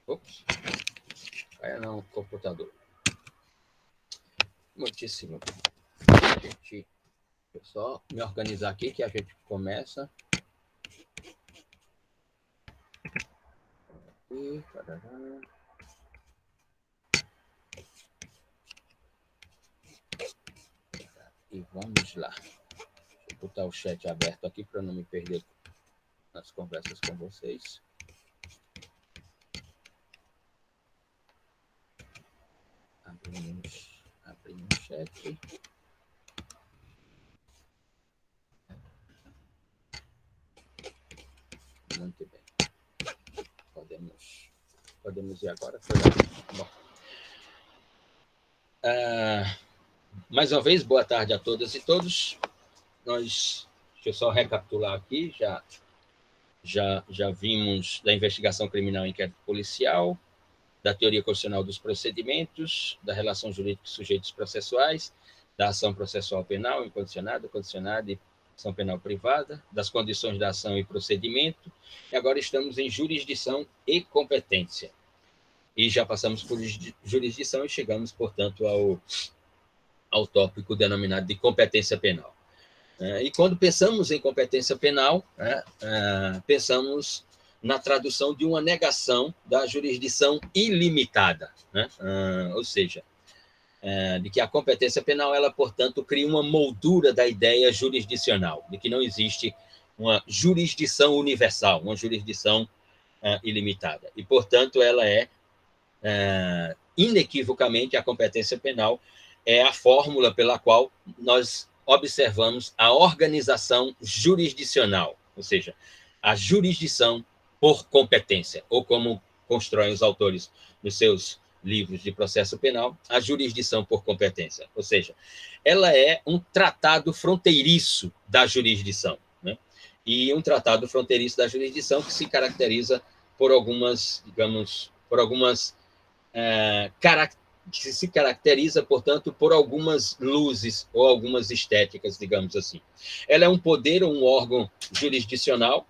Ops. Caia não, computador. Muitíssimo. Deixa eu só me organizar aqui que a gente começa. E vamos lá. Deixa eu botar o chat aberto aqui para não me perder nas conversas com vocês. Abrimos o chat. Muito bem. Podemos ir agora? Bom. Mais uma vez, boa tarde a todas e todos. Deixa eu só recapitular aqui, já vimos da investigação criminal e inquérito policial, da teoria constitucional dos procedimentos, da relação jurídica dos sujeitos processuais, da ação processual penal, incondicionada, condicionada e ação penal privada, das condições da ação e procedimento, e agora estamos em jurisdição e competência. E já passamos por jurisdição e chegamos, portanto, ao tópico denominado de competência penal. E quando pensamos em competência penal, pensamos na tradução de uma negação da jurisdição ilimitada, ou seja, de que a competência penal, ela, portanto, cria uma moldura da ideia jurisdicional, de que não existe uma jurisdição universal, uma jurisdição ilimitada. E, portanto, ela inequivocamente, a competência penal é a fórmula pela qual nós observamos a organização jurisdicional, ou seja, a jurisdição por competência, ou como constroem os autores nos seus livros de processo penal, a jurisdição por competência, ou seja, ela é um tratado fronteiriço da jurisdição, e um tratado fronteiriço da jurisdição que se caracteriza por algumas, digamos, que se caracteriza, portanto, por algumas luzes ou algumas estéticas, digamos assim. Ela é um poder ou um órgão jurisdicional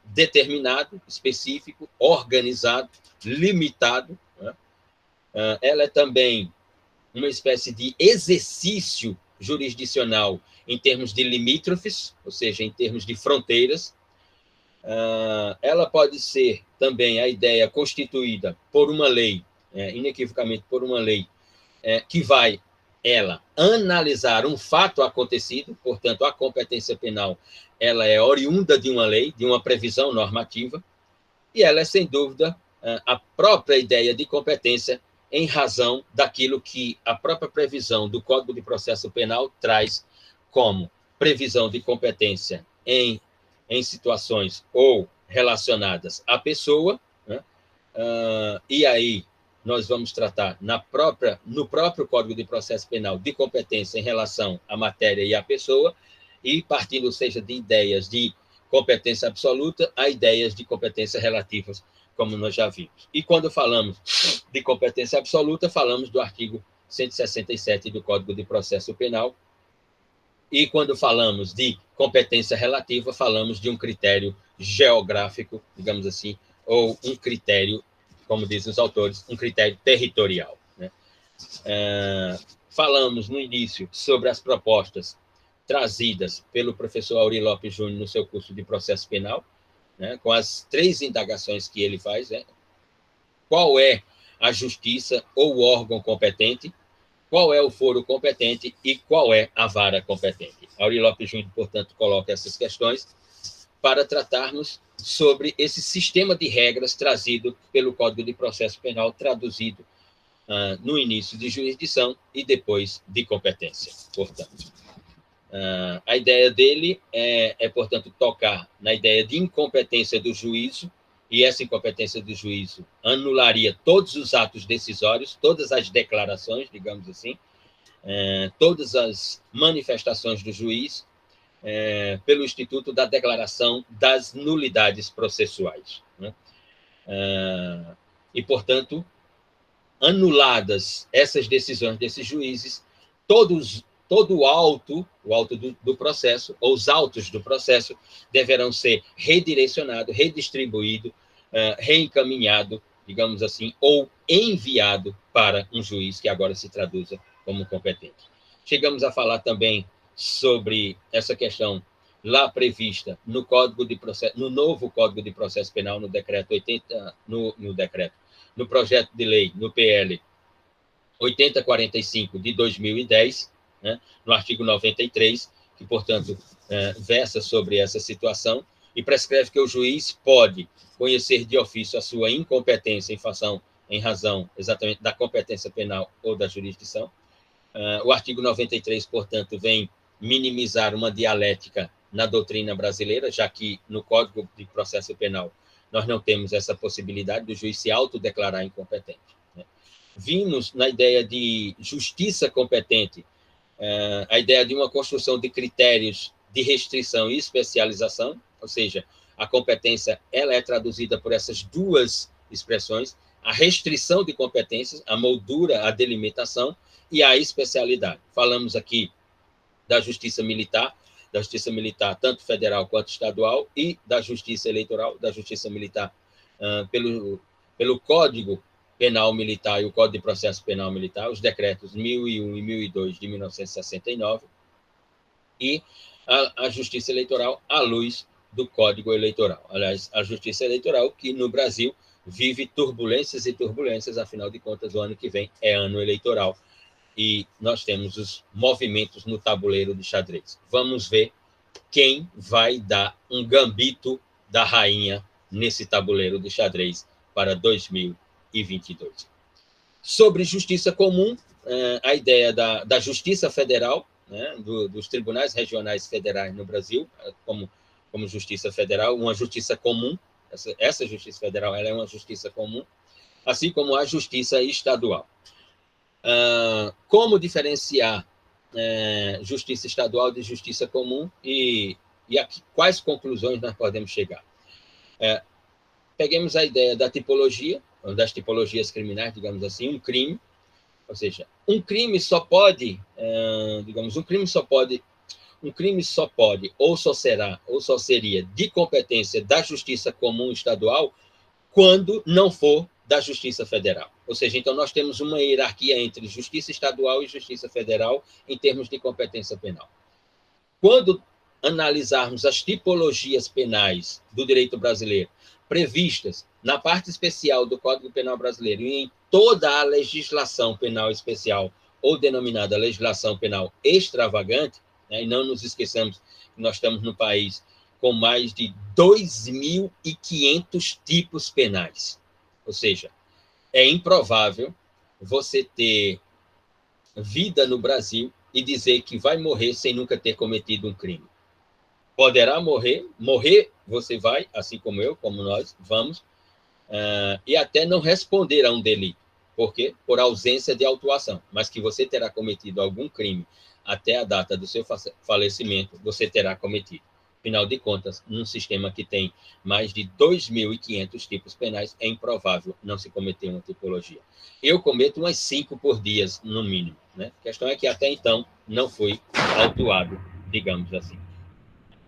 determinado, específico, organizado, limitado. Ela é também uma espécie de exercício jurisdicional em termos de limítrofes, ou seja, em termos de fronteiras. Ela pode ser também a ideia constituída por uma lei, inequivocamente por uma lei, que vai, ela, analisar um fato acontecido, portanto, a competência penal, ela é oriunda de uma lei, de uma previsão normativa, e ela é, sem dúvida, a própria ideia de competência em razão daquilo que a própria previsão do Código de Processo Penal traz como previsão de competência em situações ou relacionadas à pessoa, e aí nós vamos tratar no próprio Código de Processo Penal de competência em relação à matéria e à pessoa, e partindo, seja, de ideias de competência absoluta a ideias de competência relativas, como nós já vimos. E quando falamos de competência absoluta, falamos do artigo 167 do Código de Processo Penal, e quando falamos de competência relativa, falamos de um critério geográfico, digamos assim, ou um critério, como dizem os autores, um critério territorial. Falamos no início sobre as propostas trazidas pelo professor Auri Lopes Júnior no seu curso de processo penal, com as 3 indagações que ele faz. Qual é a justiça ou o órgão competente? Qual é o foro competente e qual é a vara competente? Auri Lopes Júnior, portanto, coloca essas questões para tratarmos sobre esse sistema de regras trazido pelo Código de Processo Penal, traduzido no início de jurisdição e depois de competência, portanto. A ideia dele portanto, tocar na ideia de incompetência do juízo, e essa incompetência do juízo anularia todos os atos decisórios, todas as declarações, digamos assim, todas as manifestações do juiz, pelo Instituto da Declaração das Nulidades Processuais. E, portanto, anuladas essas decisões desses juízes, todos todo o auto do processo, ou os autos do processo, deverão ser redirecionados, redistribuídos, reencaminhados, digamos assim, ou enviado para um juiz que agora se traduza como competente. Chegamos a falar também sobre essa questão lá prevista no Código de Processo, no novo Código de Processo Penal, no decreto 80, no projeto de lei, no PL 8045 de 2010, né, no artigo 93, que, portanto, versa sobre essa situação e prescreve que o juiz pode conhecer de ofício a sua incompetência em razão exatamente da competência penal ou da jurisdição. O artigo 93, portanto, vem minimizar uma dialética na doutrina brasileira, já que no Código de Processo Penal nós não temos essa possibilidade do juiz se autodeclarar incompetente. Vimos na ideia de justiça competente, a ideia de uma construção de critérios de restrição e especialização, ou seja, a competência ela é traduzida por essas duas expressões, a restrição de competências, a moldura, a delimitação e a especialidade. Falamos aqui da justiça militar tanto federal quanto estadual, e da justiça eleitoral, da justiça militar pelo Código Penal Militar e o Código de Processo Penal Militar, os decretos 1001 e 1002 de 1969, e a justiça eleitoral à luz do Código Eleitoral. Aliás, a justiça eleitoral que no Brasil vive turbulências e turbulências, afinal de contas, o ano que vem é ano eleitoral, e nós temos os movimentos no tabuleiro de xadrez. Vamos ver quem vai dar um gambito da rainha nesse tabuleiro de xadrez para 2022. Sobre justiça comum, a ideia da justiça federal, né, dos tribunais regionais federais no Brasil, como justiça federal, uma justiça comum, essa justiça federal ela é uma justiça comum, assim como a justiça estadual. Como diferenciar justiça estadual de justiça comum e quais conclusões nós podemos chegar? Peguemos a ideia da tipologia, das tipologias criminais, digamos assim, um crime, ou seja, um crime só pode, ou só será, ou só seria de competência da justiça comum estadual quando não for da Justiça Federal. Ou seja, então nós temos uma hierarquia entre Justiça Estadual e Justiça Federal em termos de competência penal. Quando analisarmos as tipologias penais do direito brasileiro previstas na parte especial do Código Penal Brasileiro e em toda a legislação penal especial, ou denominada legislação penal extravagante, né, e não nos esqueçamos que nós estamos no país com mais de 2.500 tipos penais. Ou seja, é improvável você ter vida no Brasil e dizer que vai morrer sem nunca ter cometido um crime. Poderá morrer você vai, assim como eu, como nós, vamos, e até não responder a um delito. Por quê? Por ausência de autuação. Mas que você terá cometido algum crime até a data do seu falecimento, você terá cometido. Afinal de contas, num sistema que tem mais de 2.500 tipos penais, é improvável não se cometer uma tipologia. Eu cometo umas 5 por dia, no mínimo, né? A questão é que até então não fui autuado, digamos assim.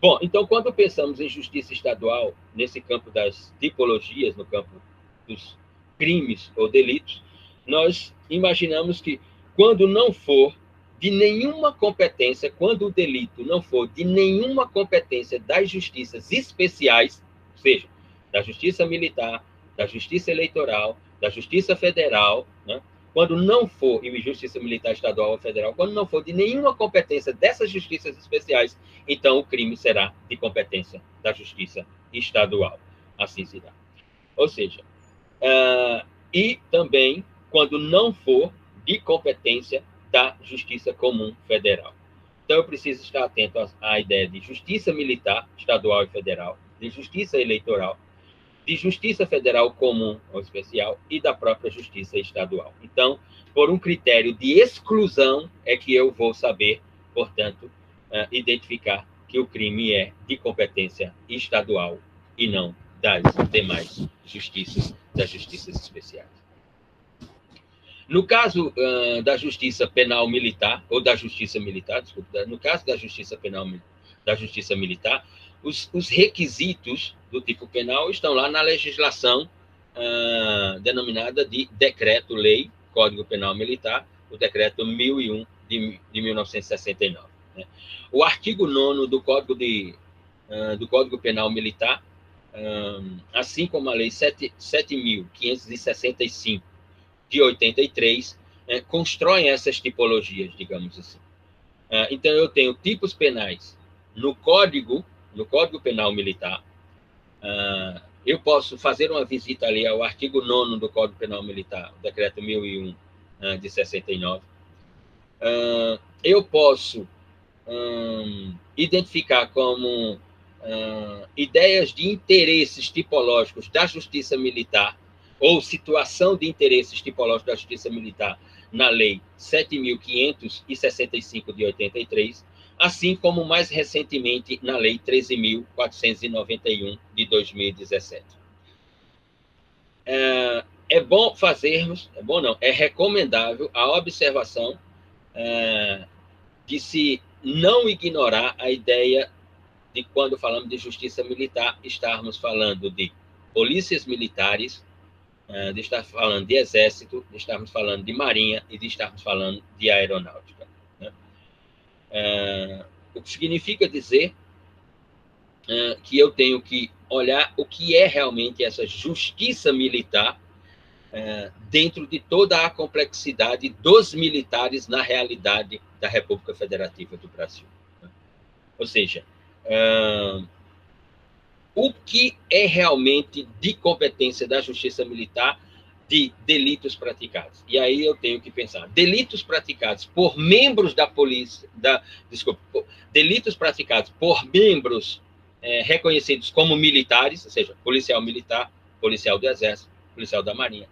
Bom, então, quando pensamos em justiça estadual, nesse campo das tipologias, no campo dos crimes ou delitos, nós imaginamos que, quando não for de nenhuma competência, quando o delito não for de nenhuma competência das justiças especiais, ou seja, da justiça militar, da justiça eleitoral, da justiça federal, né? Quando não for, e justiça militar estadual ou federal, quando não for de nenhuma competência dessas justiças especiais, então o crime será de competência da justiça estadual. Assim se dá. Ou seja, e também quando não for de competência da Justiça Comum Federal. Então, eu preciso estar atento à ideia de justiça militar, estadual e federal, de justiça eleitoral, de justiça federal comum ou especial e da própria justiça estadual. Então, por um critério de exclusão é que eu vou saber, portanto, identificar que o crime é de competência estadual e não das demais justiças, das justiças especiais. No caso da Justiça Penal Militar, ou da Justiça Militar, desculpa, no caso da Justiça Penal da Justiça Militar, os requisitos do tipo penal estão lá na legislação denominada de Decreto-Lei, Código Penal Militar, o Decreto 1001 de 1969. Né? O artigo 9º do Código Penal Militar, assim como a Lei 7.565 de 83, constroem essas tipologias, digamos assim. Então, eu tenho tipos penais no Código Penal Militar. Eu posso fazer uma visita ali ao artigo 9º do Código Penal Militar, o Decreto 1001 de 69. Eu posso identificar como ideias de interesses tipológicos da Justiça Militar ou situação de interesses tipológicos da Justiça Militar na Lei 7.565 de 83, assim como mais recentemente na Lei 13.491 de 2017. É bom fazermos, é recomendável a observação de se não ignorar a ideia de quando falamos de justiça militar, estarmos falando de polícias militares, de estar falando de exército, de estarmos falando de marinha e de estarmos falando de aeronáutica. Né? O que significa dizer que eu tenho que olhar o que é realmente essa justiça militar dentro de toda a complexidade dos militares na realidade da República Federativa do Brasil. Né? Ou seja, o que é realmente de competência da Justiça Militar de delitos praticados. E aí eu tenho que pensar, delitos praticados por membros da polícia, delitos praticados por membros reconhecidos como militares, ou seja, policial militar, policial do Exército, policial da Marinha,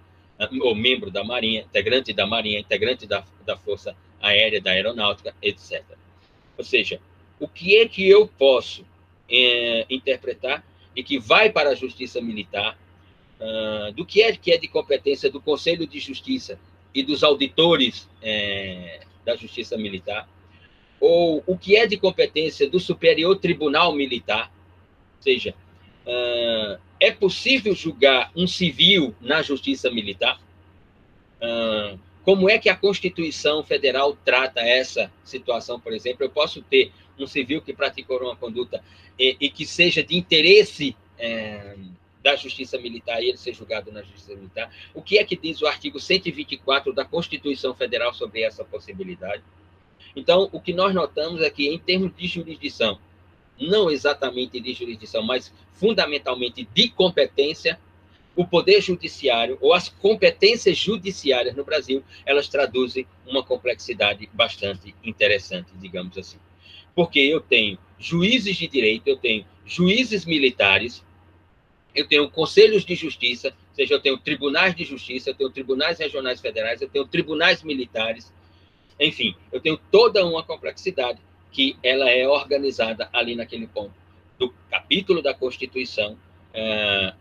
ou membro da Marinha, integrante da Força Aérea, da Aeronáutica, etc. Ou seja, o que é que eu posso interpretar e que vai para a Justiça Militar, do que é de competência do Conselho de Justiça e dos auditores da Justiça Militar, ou o que é de competência do Superior Tribunal Militar, ou seja, é possível julgar um civil na Justiça Militar? Como é que a Constituição Federal trata essa situação, por exemplo? Eu posso ter um civil que praticou uma conduta e que seja de interesse da Justiça Militar e ele ser julgado na Justiça Militar? O que é que diz o artigo 124 da Constituição Federal sobre essa possibilidade? Então, o que nós notamos é que, em termos de jurisdição, não exatamente de jurisdição, mas fundamentalmente de competência, o Poder Judiciário, ou as competências judiciárias no Brasil, elas traduzem uma complexidade bastante interessante, digamos assim. Porque eu tenho juízes de direito, eu tenho juízes militares, eu tenho conselhos de justiça, ou seja, eu tenho tribunais de justiça, eu tenho tribunais regionais federais, eu tenho tribunais militares, enfim, eu tenho toda uma complexidade que ela é organizada ali naquele ponto do capítulo da Constituição,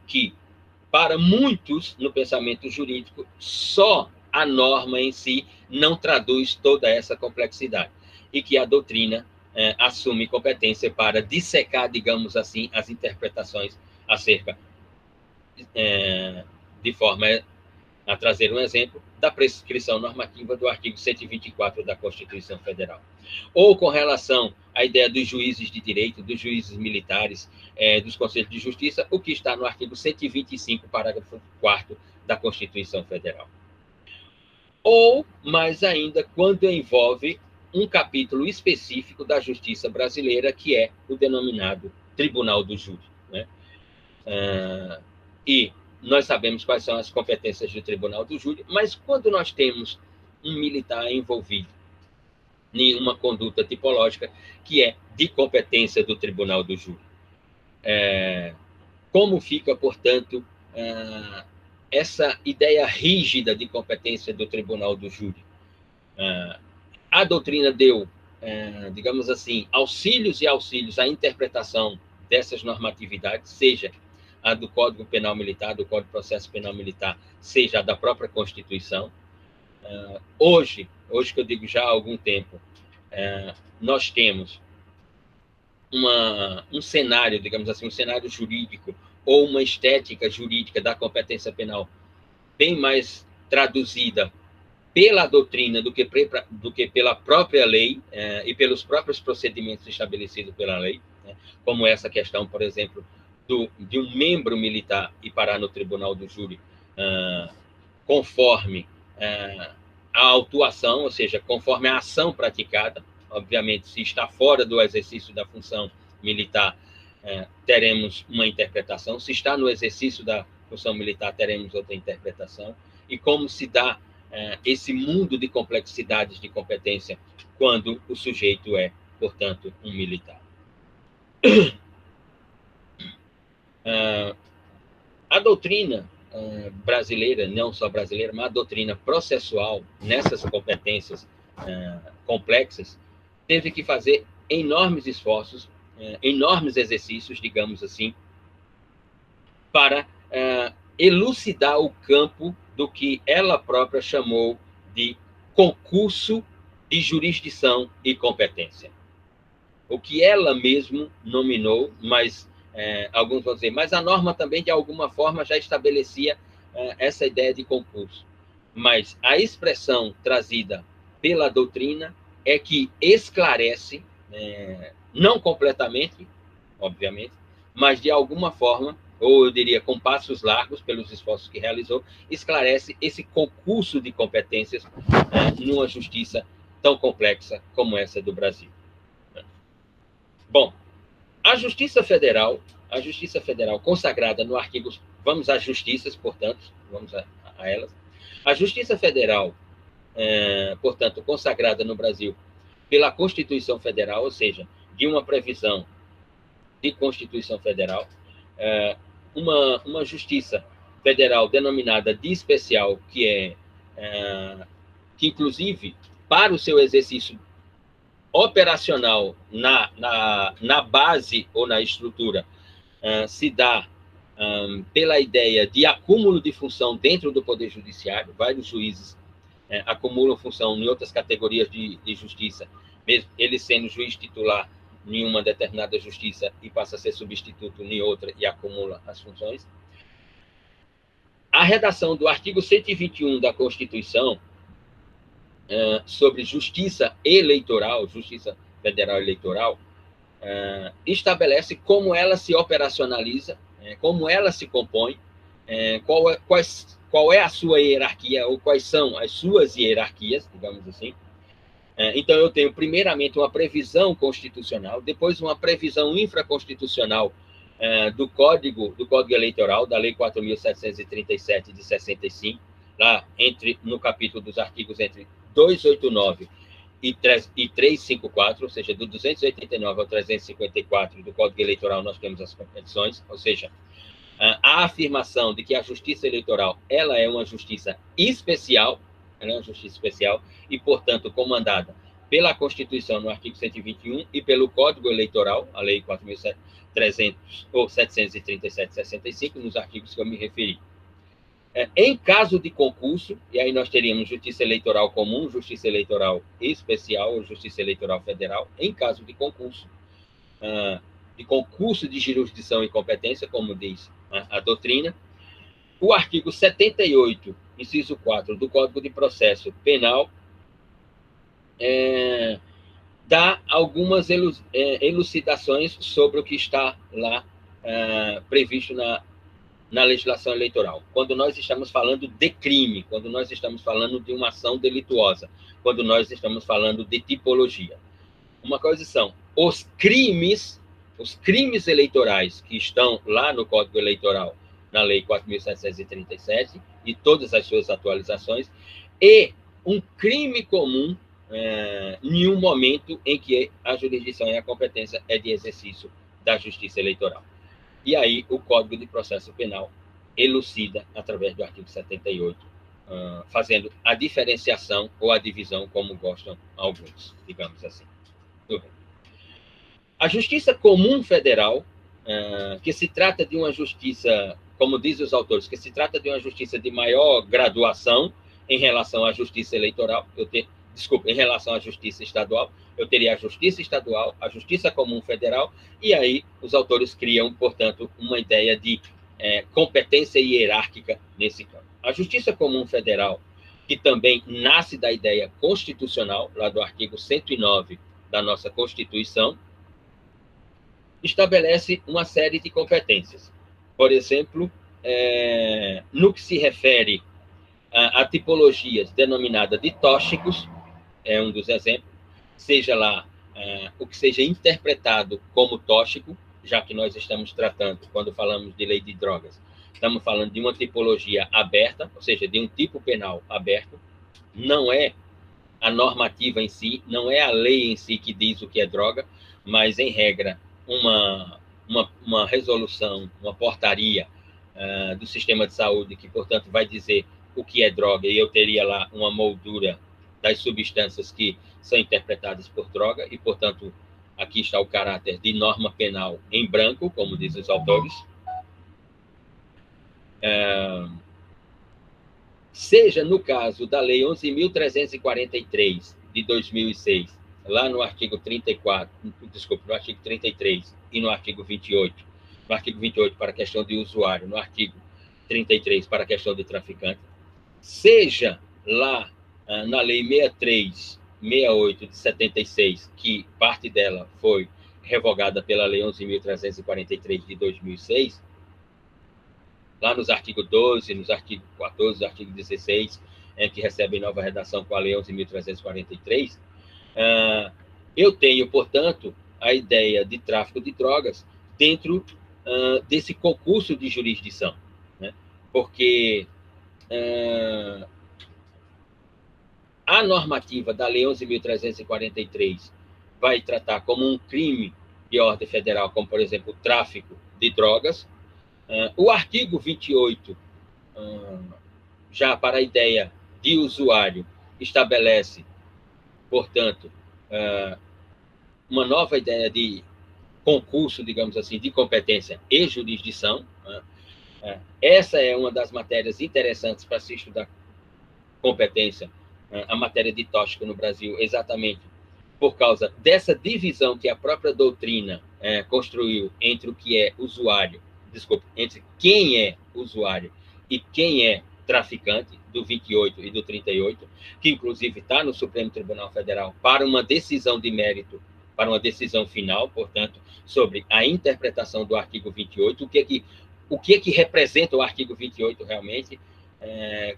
que para muitos, no pensamento jurídico, só a norma em si não traduz toda essa complexidade. E que a doutrina assume competência para dissecar, digamos assim, as interpretações acerca, de forma a trazer um exemplo, da prescrição normativa do artigo 124 da Constituição Federal. Ou com relação à ideia dos juízes de direito, dos juízes militares, dos conselhos de justiça, o que está no artigo 125, parágrafo 4º da Constituição Federal. Ou, mais ainda, quando envolve um capítulo específico da justiça brasileira, que é o denominado Tribunal do Júri. Né? E nós sabemos quais são as competências do Tribunal do Júri, mas quando nós temos um militar envolvido em uma conduta tipológica que é de competência do Tribunal do Júri, como fica, portanto, essa ideia rígida de competência do Tribunal do Júri? A doutrina deu, digamos assim, auxílios à interpretação dessas normatividades, seja a do Código Penal Militar, do Código de Processo Penal Militar, seja a da própria Constituição. Hoje que eu digo já há algum tempo, nós temos um cenário, digamos assim, um cenário jurídico ou uma estética jurídica da competência penal bem mais traduzida pela doutrina do que pela própria lei e pelos próprios procedimentos estabelecidos pela lei, né? Como essa questão, por exemplo, de um membro militar ir parar no tribunal do júri conforme a autuação, ou seja, conforme a ação praticada. Obviamente, se está fora do exercício da função militar, teremos uma interpretação. Se está no exercício da função militar, teremos outra interpretação. E como se dá esse mundo de complexidades de competência quando o sujeito é, portanto, um militar. A doutrina brasileira, não só brasileira, mas a doutrina processual nessas competências complexas teve que fazer enormes esforços, enormes exercícios, digamos assim, para elucidar o campo do que ela própria chamou de concurso de jurisdição e competência. O que ela mesma nominou, mas alguns vão dizer, mas a norma também, de alguma forma, já estabelecia essa ideia de concurso. Mas a expressão trazida pela doutrina é que esclarece, não completamente, obviamente, mas de alguma forma, ou eu diria com passos largos, pelos esforços que realizou, esclarece esse concurso de competências numa justiça tão complexa como essa do Brasil. Bom, a Justiça Federal consagrada no artigo... Vamos às justiças, portanto, vamos a elas. A Justiça Federal, portanto, consagrada no Brasil pela Constituição Federal, ou seja, de uma previsão de Constituição Federal, uma Justiça Federal denominada de especial, que inclusive, para o seu exercício operacional na base ou na estrutura, se dá pela ideia de acúmulo de função dentro do Poder Judiciário. Vários juízes acumulam função em outras categorias de justiça, mesmo ele sendo juiz titular em uma determinada justiça e passa a ser substituto em outra e acumula as funções. A redação do artigo 121 da Constituição sobre justiça eleitoral, Justiça Federal Eleitoral, estabelece como ela se operacionaliza, como ela se compõe, qual é a sua hierarquia, ou quais são as suas hierarquias, digamos assim. Então, eu tenho, primeiramente, uma previsão constitucional, depois uma previsão infraconstitucional do Código Eleitoral, da Lei 4.737, de 65, lá no capítulo dos artigos entre 289 e 354, ou seja, do 289 ao 354 do Código Eleitoral, nós temos as competições, ou seja, a afirmação de que a justiça eleitoral ela é uma justiça especial, e, portanto, comandada pela Constituição, no artigo 121, e pelo Código Eleitoral, a Lei 4.737/65, nos artigos que eu me referi. Em caso de concurso, e aí nós teríamos justiça eleitoral comum, justiça eleitoral especial, ou justiça eleitoral federal, em caso de concurso de jurisdição e competência, como diz a doutrina, o artigo 78, inciso 4, do Código de Processo Penal, dá algumas elucidações sobre o que está lá previsto na legislação eleitoral. Quando nós estamos falando de crime, quando nós estamos falando de uma ação delituosa, quando nós estamos falando de tipologia. Uma coisa são os crimes eleitorais que estão lá no Código Eleitoral, na Lei 4.737, e todas as suas atualizações, e um crime comum em um momento em que a jurisdição e a competência é de exercício da justiça eleitoral. E aí o Código de Processo Penal elucida através do artigo 78, fazendo a diferenciação ou a divisão, como gostam alguns, digamos assim. A Justiça Comum Federal, que se trata de uma justiça, como dizem os autores, que se trata de uma justiça de maior graduação, Em relação à justiça eleitoral, em relação à justiça estadual, eu teria a justiça estadual, a justiça comum federal, e aí os autores criam, portanto, uma ideia de competência hierárquica nesse campo. A justiça comum federal, que também nasce da ideia constitucional, lá do artigo 109 da nossa Constituição, estabelece uma série de competências. Por exemplo, no que se refere a tipologias denominadas de tóxicos, é um dos exemplos, seja lá o que seja interpretado como tóxico, já que nós estamos tratando, quando falamos de lei de drogas, estamos falando de uma tipologia aberta, ou seja, de um tipo penal aberto, não é a normativa em si, não é a lei em si que diz o que é droga, mas, em regra, uma resolução, uma portaria do sistema de saúde que, portanto, vai dizer o que é droga, e eu teria lá uma moldura das substâncias que são interpretadas por droga, e, portanto, aqui está o caráter de norma penal em branco, como dizem os autores. Seja no caso da Lei 11.343, de 2006, lá no artigo 34, no artigo 33 e no artigo 28, no artigo 28 para a questão de usuário, no artigo 33 para a questão de traficante, seja lá na Lei 68 de 76, que parte dela foi revogada pela Lei 11.343 de 2006, lá nos artigos 12, nos artigos 14, nos artigos 16, que recebem nova redação com a Lei 11.343, eu tenho, portanto, a ideia de tráfico de drogas dentro desse concurso de jurisdição, né? Porque a normativa da Lei 11.343 vai tratar como um crime de ordem federal, como, por exemplo, o tráfico de drogas. O artigo 28, já para a ideia de usuário, estabelece, portanto, uma nova ideia de concurso, digamos assim, de competência e jurisdição. Essa é uma das matérias interessantes para se estudar competência, a matéria de tóxico no Brasil, exatamente por causa dessa divisão que a própria doutrina construiu entre o que é usuário, entre quem é usuário e quem é traficante, do 28 e do 38, que inclusive está no Supremo Tribunal Federal para uma decisão de mérito, para uma decisão final, portanto, sobre a interpretação do artigo 28, o que é que representa o artigo 28 realmente,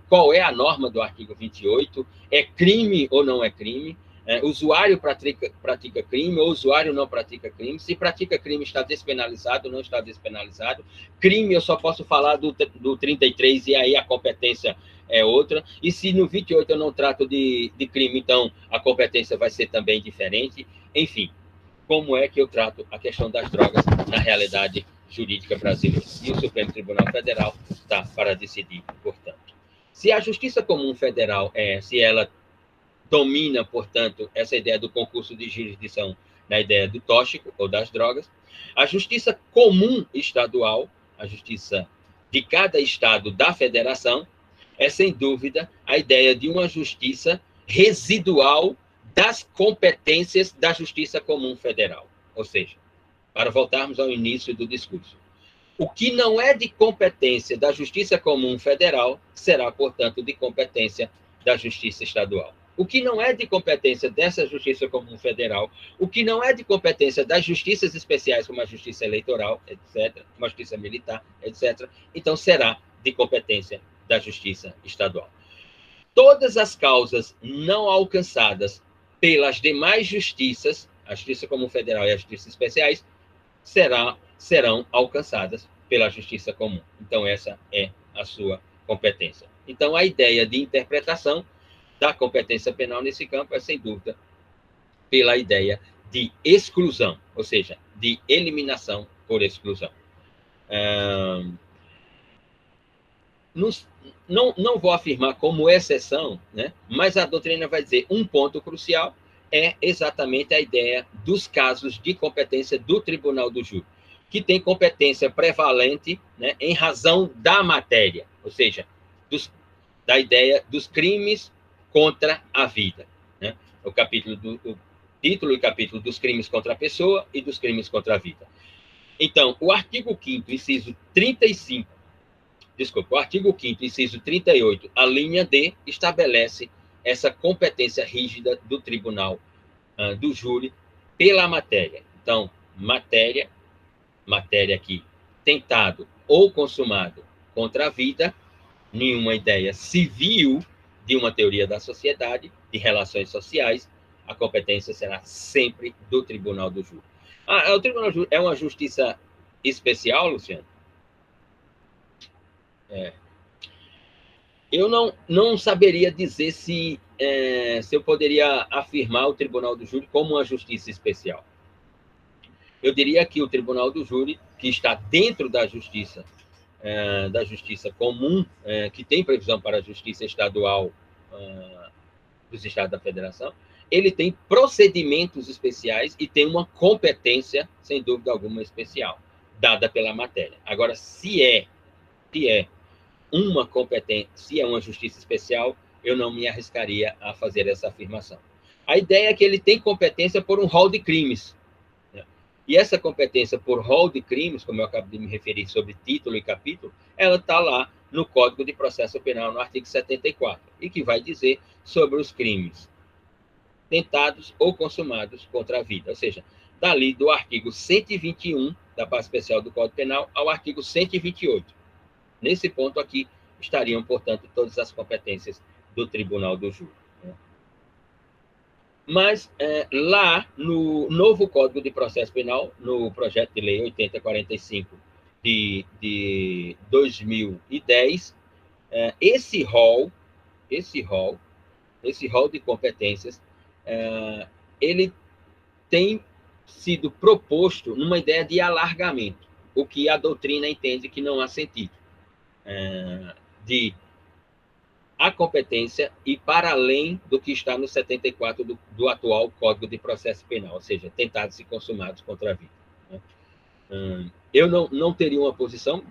qual é a norma do artigo 28, é crime ou não é crime, usuário pratica crime ou usuário não pratica crime, se pratica crime está despenalizado ou não está despenalizado, crime eu só posso falar do 33 e aí a competência é outra, e se no 28 eu não trato de crime, então a competência vai ser também diferente, enfim, como é que eu trato a questão das drogas na realidade jurídica brasileira? E o Supremo Tribunal Federal está para decidir, portanto. Se a Justiça Comum Federal se ela domina, portanto, essa ideia do concurso de jurisdição na ideia do tóxico ou das drogas, a Justiça Comum Estadual, a justiça de cada estado da federação, é, sem dúvida, a ideia de uma justiça residual das competências da Justiça Comum Federal. Ou seja, para voltarmos ao início do discurso, o que não é de competência da Justiça Comum Federal será, portanto, de competência da Justiça Estadual. O que não é de competência dessa Justiça Comum Federal, o que não é de competência das justiças especiais, como a Justiça Eleitoral, etc., como a Justiça Militar, etc., então será de competência da Justiça Estadual. Todas as causas não alcançadas pelas demais justiças, a Justiça Comum Federal e as justiças especiais, serão alcançadas pela Justiça Comum. Então, essa é a sua competência. Então, a ideia de interpretação da competência penal nesse campo é, sem dúvida, pela ideia de exclusão, ou seja, de eliminação por exclusão. Não vou afirmar como exceção, né? Mas a doutrina vai dizer um ponto crucial é exatamente a ideia dos casos de competência do Tribunal do Júri, que tem competência prevalente, né, em razão da matéria, ou seja, da ideia dos crimes contra a vida, né? O título e capítulo dos crimes contra a pessoa e dos crimes contra a vida. Então, o artigo 5º, inciso 35, o artigo 5º, inciso 38, a linha D, estabelece essa competência rígida do tribunal do júri pela matéria. Então, matéria aqui, tentado ou consumado contra a vida, nenhuma ideia civil de uma teoria da sociedade, de relações sociais, a competência será sempre do tribunal do júri. O tribunal do júri é uma justiça especial, Luciano? Eu não saberia dizer se eu poderia afirmar o tribunal do júri como uma justiça especial. Eu diria que o tribunal do júri, que está dentro da justiça comum, que tem previsão para a justiça estadual dos estados da federação, ele tem procedimentos especiais e tem uma competência, sem dúvida alguma, especial, dada pela matéria. Agora, se é uma competência, se é uma justiça especial, eu não me arriscaria a fazer essa afirmação. A ideia é que ele tem competência por um rol de crimes, né? E essa competência por rol de crimes, como eu acabo de me referir sobre título e capítulo, ela está lá no Código de Processo Penal, no artigo 74, e que vai dizer sobre os crimes tentados ou consumados contra a vida, ou seja, dali do artigo 121 da parte especial do Código Penal ao artigo 128. Nesse ponto aqui estariam, portanto, todas as competências do Tribunal do Júri. Mas lá no novo Código de Processo Penal, no projeto de lei 8045 de 2010, esse rol de competências, ele tem sido proposto numa ideia de alargamento, o que a doutrina entende que não há sentido. De a competência e para além do que está no 74 do atual Código de Processo Penal, ou seja, tentados e consumados contra a vida. Eu não teria uma posição,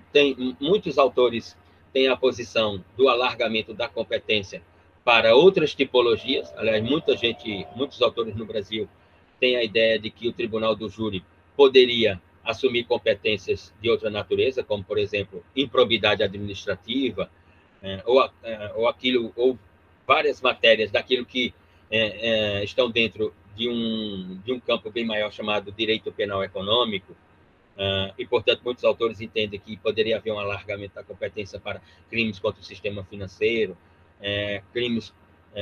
muitos autores têm a posição do alargamento da competência para outras tipologias, aliás, muitos autores no Brasil têm a ideia de que o Tribunal do Júri poderia assumir competências de outra natureza, como, por exemplo, improbidade administrativa, ou várias matérias daquilo que estão dentro de um campo bem maior chamado direito penal econômico, e, portanto, muitos autores entendem que poderia haver um alargamento da competência para crimes contra o sistema financeiro, crimes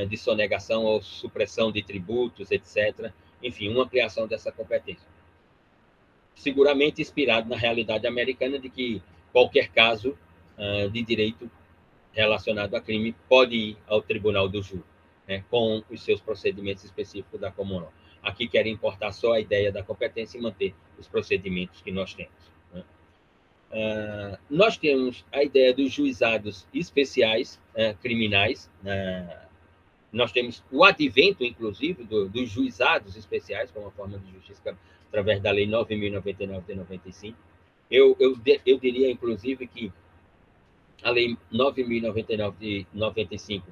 de sonegação ou supressão de tributos, etc. Enfim, uma ampliação dessa competência. Seguramente inspirado na realidade americana de que qualquer caso de direito relacionado a crime pode ir ao tribunal do júri, né, com os seus procedimentos específicos da common law. Aqui querem importar só a ideia da competência e manter os procedimentos que nós temos, né? Nós temos a ideia dos juizados especiais criminais, nós temos o advento, inclusive, dos juizados especiais, como uma forma de justiça através da Lei 9.099 de 95. Eu diria, inclusive, que a Lei 9.099 de 95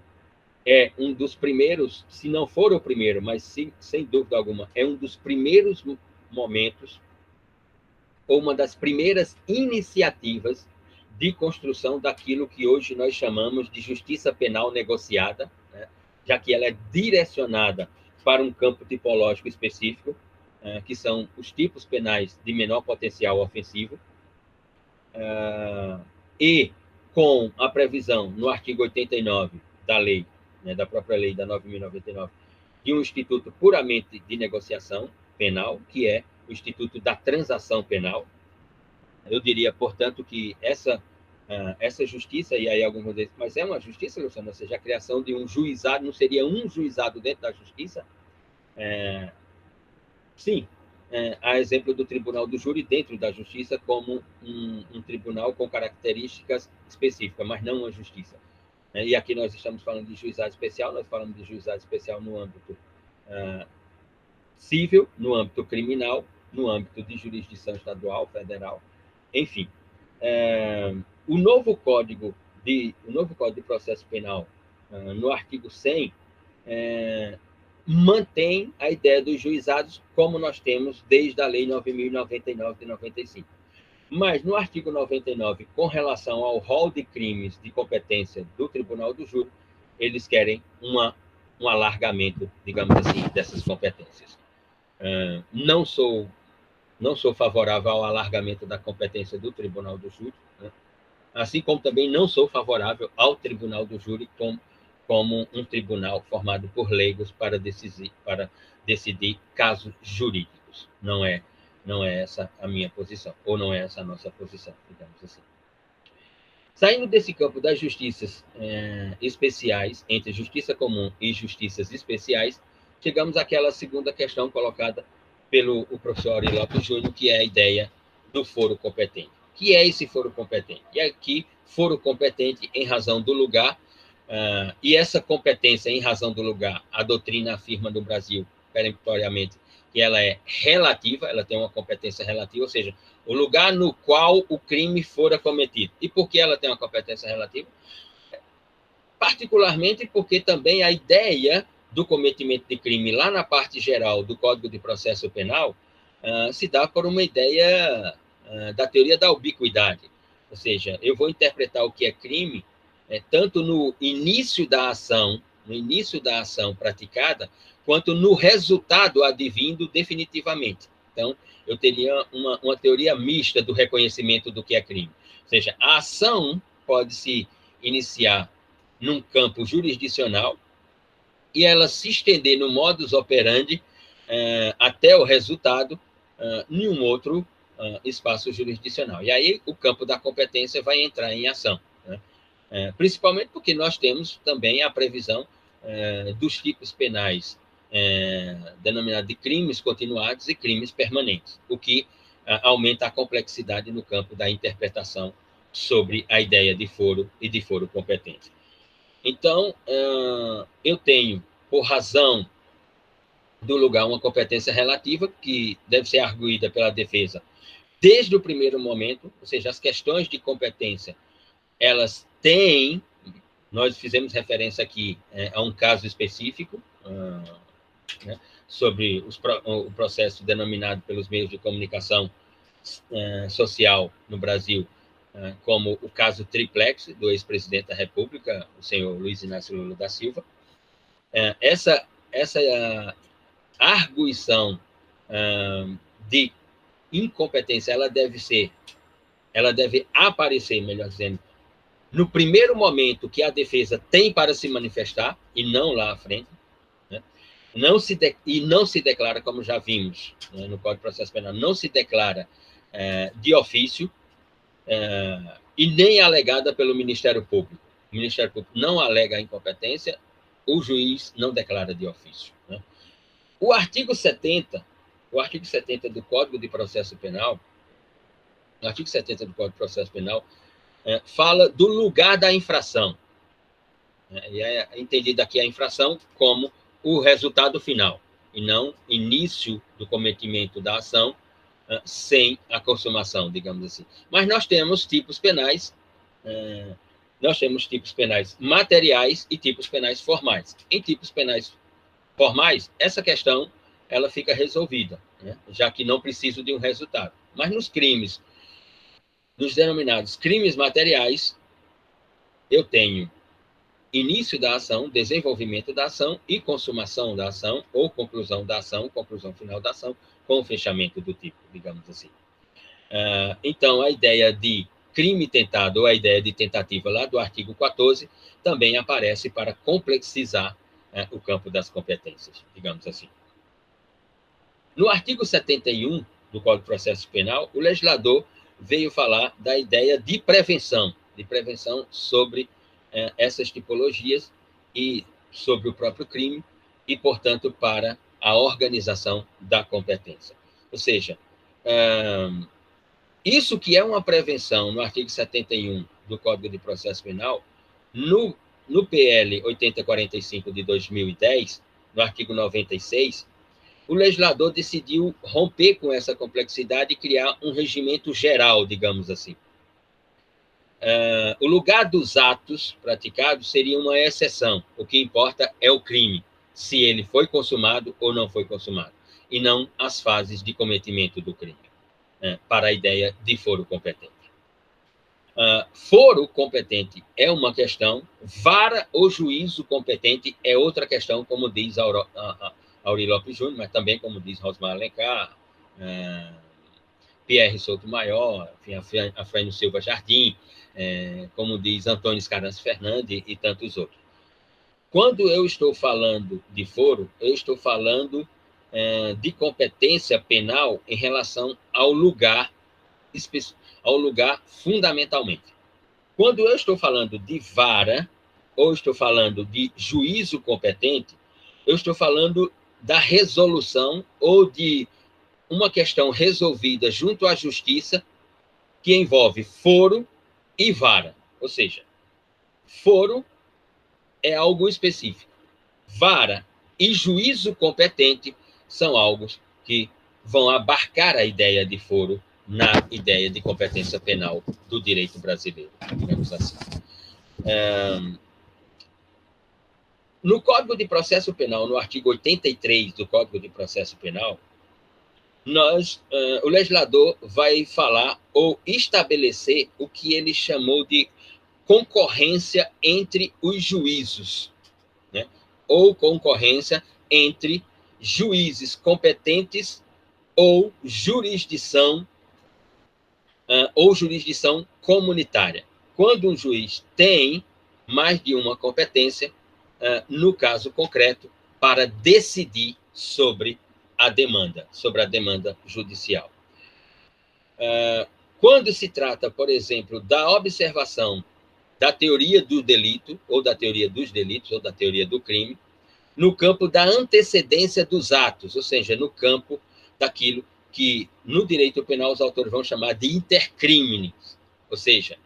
é um dos primeiros, se não for o primeiro, mas sim, sem dúvida alguma, é um dos primeiros momentos, ou uma das primeiras iniciativas de construção daquilo que hoje nós chamamos de justiça penal negociada, né, já que ela é direcionada para um campo tipológico específico, que são os tipos penais de menor potencial ofensivo, e com a previsão no artigo 89 da lei, né, da própria lei da 9.099, de um instituto puramente de negociação penal, que é o instituto da transação penal. Eu diria, portanto, que essa justiça, e aí alguns dizem, mas é uma justiça, Luciano, ou seja, a criação de um juizado, não seria um juizado dentro da justiça? Sim, a exemplo do Tribunal do Júri dentro da Justiça como um tribunal com características específicas, mas não uma justiça. E aqui nós estamos falando de juizado especial, nós falamos de juizado especial no âmbito civil, no âmbito criminal, no âmbito de jurisdição estadual, federal, enfim. O novo Código Código de Processo Penal, no artigo 100, mantém a ideia dos juizados como nós temos desde a Lei 9.099 de 95. Mas, no artigo 99, com relação ao rol de crimes de competência do Tribunal do Júri, eles querem um alargamento, digamos assim, dessas competências. Não sou favorável ao alargamento da competência do Tribunal do Júri, né? Assim como também não sou favorável ao Tribunal do Júri como um tribunal formado por leigos para decidir casos jurídicos. Não é essa a minha posição, ou não é essa a nossa posição, digamos assim. Saindo desse campo das justiças especiais, entre justiça comum e justiças especiais, chegamos àquela segunda questão colocada pelo professor Ari Lopes Júnior, que é a ideia do foro competente. O que é esse foro competente? E aqui, foro competente em razão do lugar, e essa competência em razão do lugar, a doutrina afirma no Brasil, peremptoriamente, que ela é relativa, ela tem uma competência relativa, ou seja, o lugar no qual o crime fora cometido. E por que ela tem uma competência relativa? Particularmente porque também a ideia do cometimento de crime lá na parte geral do Código de Processo Penal se dá por uma ideia da teoria da ubiquidade. Ou seja, eu vou interpretar o que é crime tanto no início da ação praticada, quanto no resultado advindo definitivamente. Então, eu teria uma teoria mista do reconhecimento do que é crime. Ou seja, a ação pode se iniciar num campo jurisdicional e ela se estender no modus operandi até o resultado em um outro espaço jurisdicional. E aí o campo da competência vai entrar em ação, né? Principalmente porque nós temos também a previsão dos tipos penais denominados de crimes continuados e crimes permanentes, o que aumenta a complexidade no campo da interpretação sobre a ideia de foro e de foro competente. Então, eu tenho, por razão do lugar, uma competência relativa que deve ser arguída pela defesa desde o primeiro momento, ou seja, as questões de competência, elas têm, nós fizemos referência aqui a um caso específico, né, sobre o processo denominado pelos meios de comunicação social no Brasil, como o caso Triplex, do ex-presidente da República, o senhor Luiz Inácio Lula da Silva. Essa arguição de incompetência, ela deve aparecer, melhor dizendo, no primeiro momento que a defesa tem para se manifestar, e não lá à frente, né? Não se declara, como já vimos, né, no Código de Processo Penal, não se declara de ofício, e nem alegada pelo Ministério Público. O Ministério Público não alega a incompetência, o juiz não declara de ofício, né? O artigo 70 do Código de Processo Penal, fala do lugar da infração, né? E é entendida aqui a infração como o resultado final, e não início do cometimento da ação sem a consumação, digamos assim. Mas nós temos tipos penais, materiais e tipos penais formais. Em tipos penais formais, essa questão ela fica resolvida, né? Já que não preciso de um resultado. Mas nos denominados crimes materiais, eu tenho início da ação, desenvolvimento da ação e consumação da ação, ou conclusão da ação, conclusão final da ação, com o fechamento do tipo, digamos assim. Então, a ideia de crime tentado, ou a ideia de tentativa lá do artigo 14, também aparece para complexizar o campo das competências, digamos assim. No artigo 71 do Código de Processo Penal, o legislador veio falar da ideia de prevenção sobre essas tipologias e sobre o próprio crime e, portanto, para a organização da competência. Ou seja, isso que é uma prevenção no artigo 71 do Código de Processo Penal, no PL 8045 de 2010, no artigo 96, o legislador decidiu romper com essa complexidade e criar um regimento geral, digamos assim. O lugar dos atos praticados seria uma exceção. O que importa é o crime, se ele foi consumado ou não foi consumado, e não as fases de cometimento do crime, para a ideia de foro competente. Foro competente é uma questão, vara ou juízo competente é outra questão, como diz Aurí Lopes Júnior, mas também como diz Rosmar Alencar, Pierre Souto-Maior, Afrânio Silva Jardim, como diz Antônio Escarance Fernandes e tantos outros. Quando eu estou falando de foro, eu estou falando de competência penal em relação ao lugar fundamentalmente. Quando eu estou falando de vara, ou estou falando de juízo competente, eu estou falando da resolução ou de uma questão resolvida junto à justiça que envolve foro e vara. Ou seja, foro é algo específico. Vara e juízo competente são algo que vão abarcar a ideia de foro na ideia de competência penal do direito brasileiro, digamos assim. No Código de Processo Penal, no artigo 83 do Código de Processo Penal, o legislador vai falar ou estabelecer o que ele chamou de concorrência entre os juízos, né? Ou concorrência entre juízes competentes ou jurisdição comunitária. Quando um juiz tem mais de uma competência, no caso concreto, para decidir sobre a demanda judicial. Quando se trata, por exemplo, da observação da teoria do delito, ou da teoria dos delitos, ou da teoria do crime, no campo da antecedência dos atos, ou seja, no campo daquilo que, no direito penal, os autores vão chamar de intercrimes, ou seja,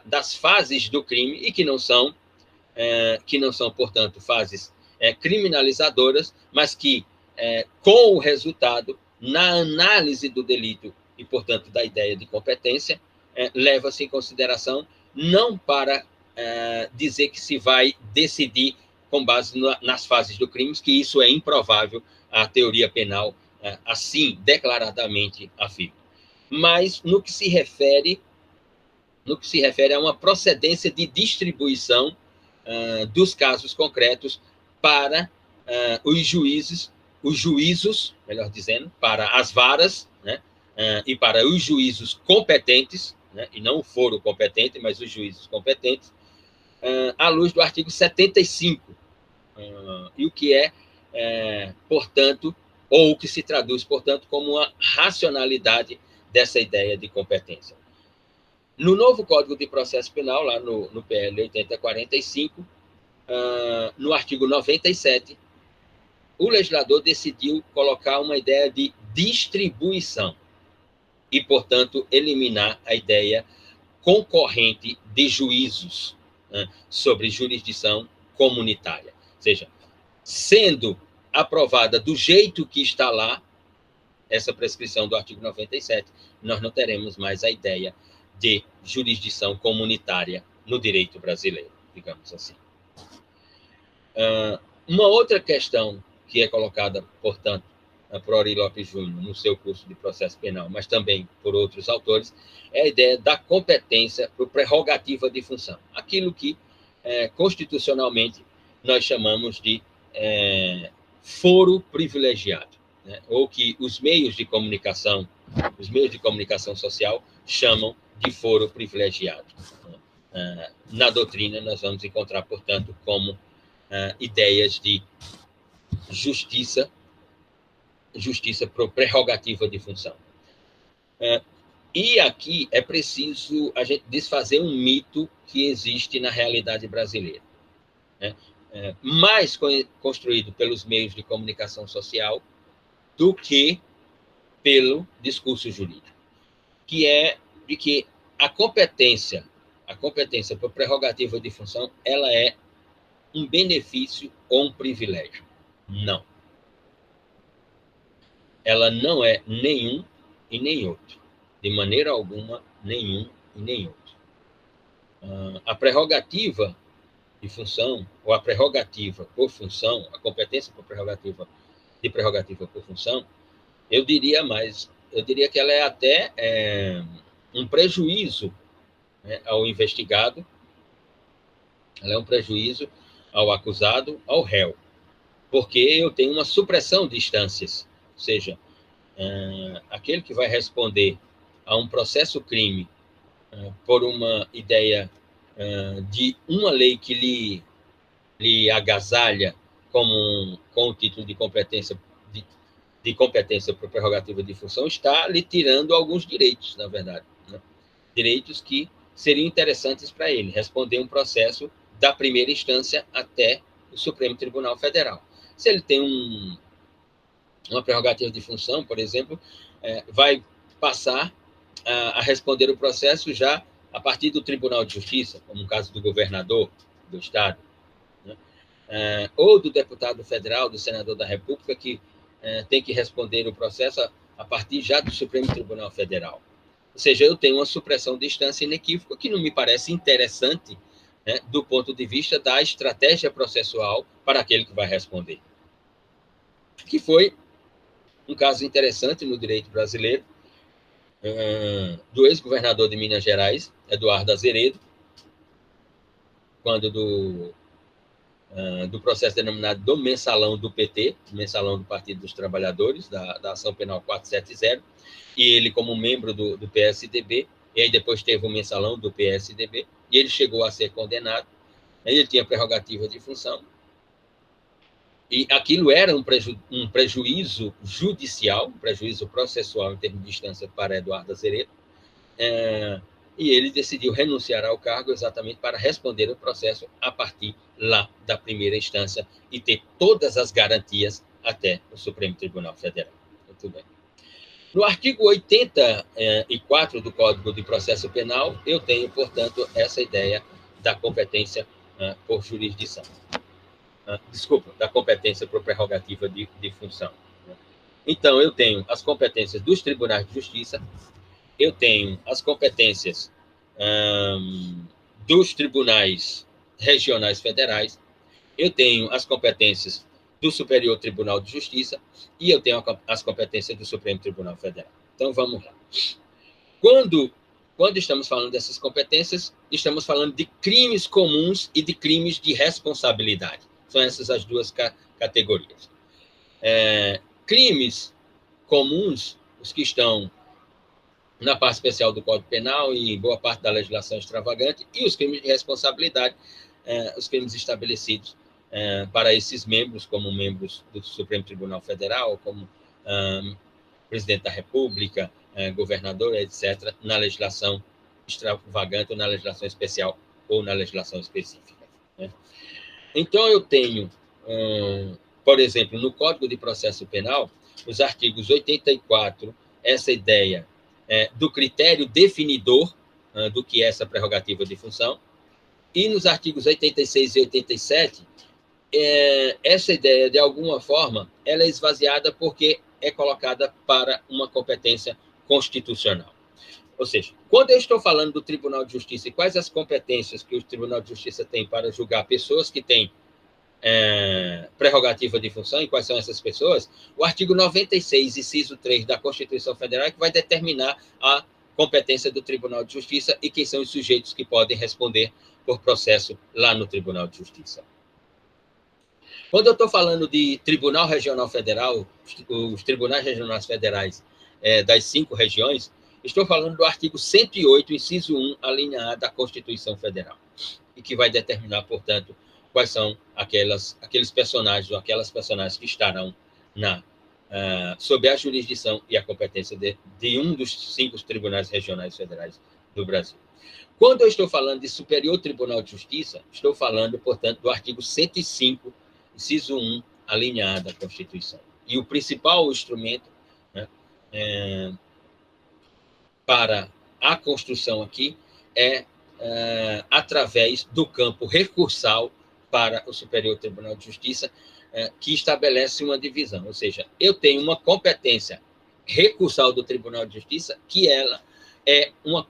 das fases do crime, e que não são, portanto, fases criminalizadoras, mas que, com o resultado, na análise do delito e, portanto, da ideia de competência, leva-se em consideração não para dizer que se vai decidir com base nas fases do crime, que isso é improvável, a teoria penal assim declaradamente afirma. Mas no que se refere a uma procedência de distribuição dos casos concretos para os juízos, melhor dizendo, para as varas, né, e para os juízos competentes, né, e não o foro competente, mas os juízos competentes, à luz do artigo 75, e o que portanto, ou o que se traduz, portanto, como uma racionalidade dessa ideia de competência. No novo Código de Processo Penal, lá no PL 8045, no artigo 97, o legislador decidiu colocar uma ideia de distribuição e, portanto, eliminar a ideia concorrente de juízos sobre jurisdição comunitária. Ou seja, sendo aprovada do jeito que está lá, essa prescrição do artigo 97, nós não teremos mais a ideia de jurisdição comunitária no direito brasileiro, digamos assim. Uma outra questão que é colocada, portanto, por Aurí Lopes Júnior no seu curso de processo penal, mas também por outros autores, é a ideia da competência por prerrogativa de função. Aquilo que, constitucionalmente, nós chamamos de foro privilegiado, né? Ou que os meios de comunicação social chamam de foro privilegiado. Na doutrina, nós vamos encontrar, portanto, como ideias de justiça por prerrogativa de função. E aqui é preciso a gente desfazer um mito que existe na realidade brasileira, né? Mais construído pelos meios de comunicação social do que pelo discurso jurídico, que é de que a competência por prerrogativa de função, ela é um benefício ou um privilégio. Não. Ela não é nenhum e nem outro. De maneira alguma, nenhum e nem outro. A prerrogativa de função, ou a prerrogativa por função, a competência por prerrogativa por função, eu diria que ela é até um prejuízo, né, ao investigado, ela é um prejuízo ao acusado, ao réu, porque eu tenho uma supressão de instâncias, ou seja, aquele que vai responder a um processo crime por uma ideia de uma lei que lhe agasalha com o título de competência por prerrogativa de função, está lhe tirando alguns direitos, na verdade, né? Direitos que seriam interessantes para ele, responder um processo da primeira instância até o Supremo Tribunal Federal. Se ele tem uma prerrogativa de função, por exemplo, vai passar a responder o processo já a partir do Tribunal de Justiça, como no caso do governador do Estado, né? Ou do deputado federal, do senador da República, que tem que responder o processo a partir já do Supremo Tribunal Federal. Ou seja, eu tenho uma supressão de instância inequívoca que não me parece interessante, né, do ponto de vista da estratégia processual para aquele que vai responder. Que foi um caso interessante no direito brasileiro, do ex-governador de Minas Gerais, Eduardo Azeredo, quando do processo denominado do mensalão do PT, mensalão do Partido dos Trabalhadores, da Ação Penal 470, e ele como membro do PSDB, e aí depois teve o mensalão do PSDB, e ele chegou a ser condenado, ele tinha prerrogativa de função, e aquilo era um prejuízo judicial, um prejuízo processual em termos de instância para Eduardo Azeredo, e ele decidiu renunciar ao cargo exatamente para responder o processo a partir lá da primeira instância e ter todas as garantias até o Supremo Tribunal Federal. Muito bem. No artigo 84 do Código de Processo Penal, eu tenho, portanto, essa ideia da competência por jurisdição. Desculpa, da competência por prerrogativa de função. Então, eu tenho as competências dos tribunais de justiça, eu tenho as competências dos tribunais regionais federais, eu tenho as competências do Superior Tribunal de Justiça e eu tenho as competências do Supremo Tribunal Federal. Então, vamos lá. Quando estamos falando dessas competências, estamos falando de crimes comuns e de crimes de responsabilidade. São essas as duas categorias. Crimes comuns, os que estão na parte especial do Código Penal e boa parte da legislação extravagante, e os crimes de responsabilidade, os crimes estabelecidos para esses membros, como membros do Supremo Tribunal Federal, como presidente da República, governador, etc., na legislação extravagante ou na legislação especial ou na legislação específica, né? Então, eu tenho, por exemplo, no Código de Processo Penal, os artigos 84, essa ideia do critério definidor do que é essa prerrogativa de função, e nos artigos 86 e 87, essa ideia, de alguma forma, ela é esvaziada porque é colocada para uma competência constitucional. Ou seja, quando eu estou falando do Tribunal de Justiça e quais as competências que o Tribunal de Justiça tem para julgar pessoas que têm prerrogativa de função, e quais são essas pessoas, o artigo 96, inciso 3 da Constituição Federal é que vai determinar a competência do Tribunal de Justiça e quem são os sujeitos que podem responder por processo lá no Tribunal de Justiça. Quando eu estou falando de Tribunal Regional Federal, os tribunais regionais federais das 5 regiões, estou falando do artigo 108, inciso 1, a linha A da Constituição Federal, e que vai determinar, portanto, quais são aqueles personagens ou aquelas personagens que estarão sob a jurisdição e a competência de um dos 5 tribunais regionais federais do Brasil. Quando eu estou falando de Superior Tribunal de Justiça, estou falando, portanto, do artigo 105, inciso 1, a linha A da Constituição. E o principal instrumento, né, para a construção aqui é através do campo recursal para o Superior Tribunal de Justiça, que estabelece uma divisão. Ou seja, eu tenho uma competência recursal do Tribunal de Justiça, que ela é uma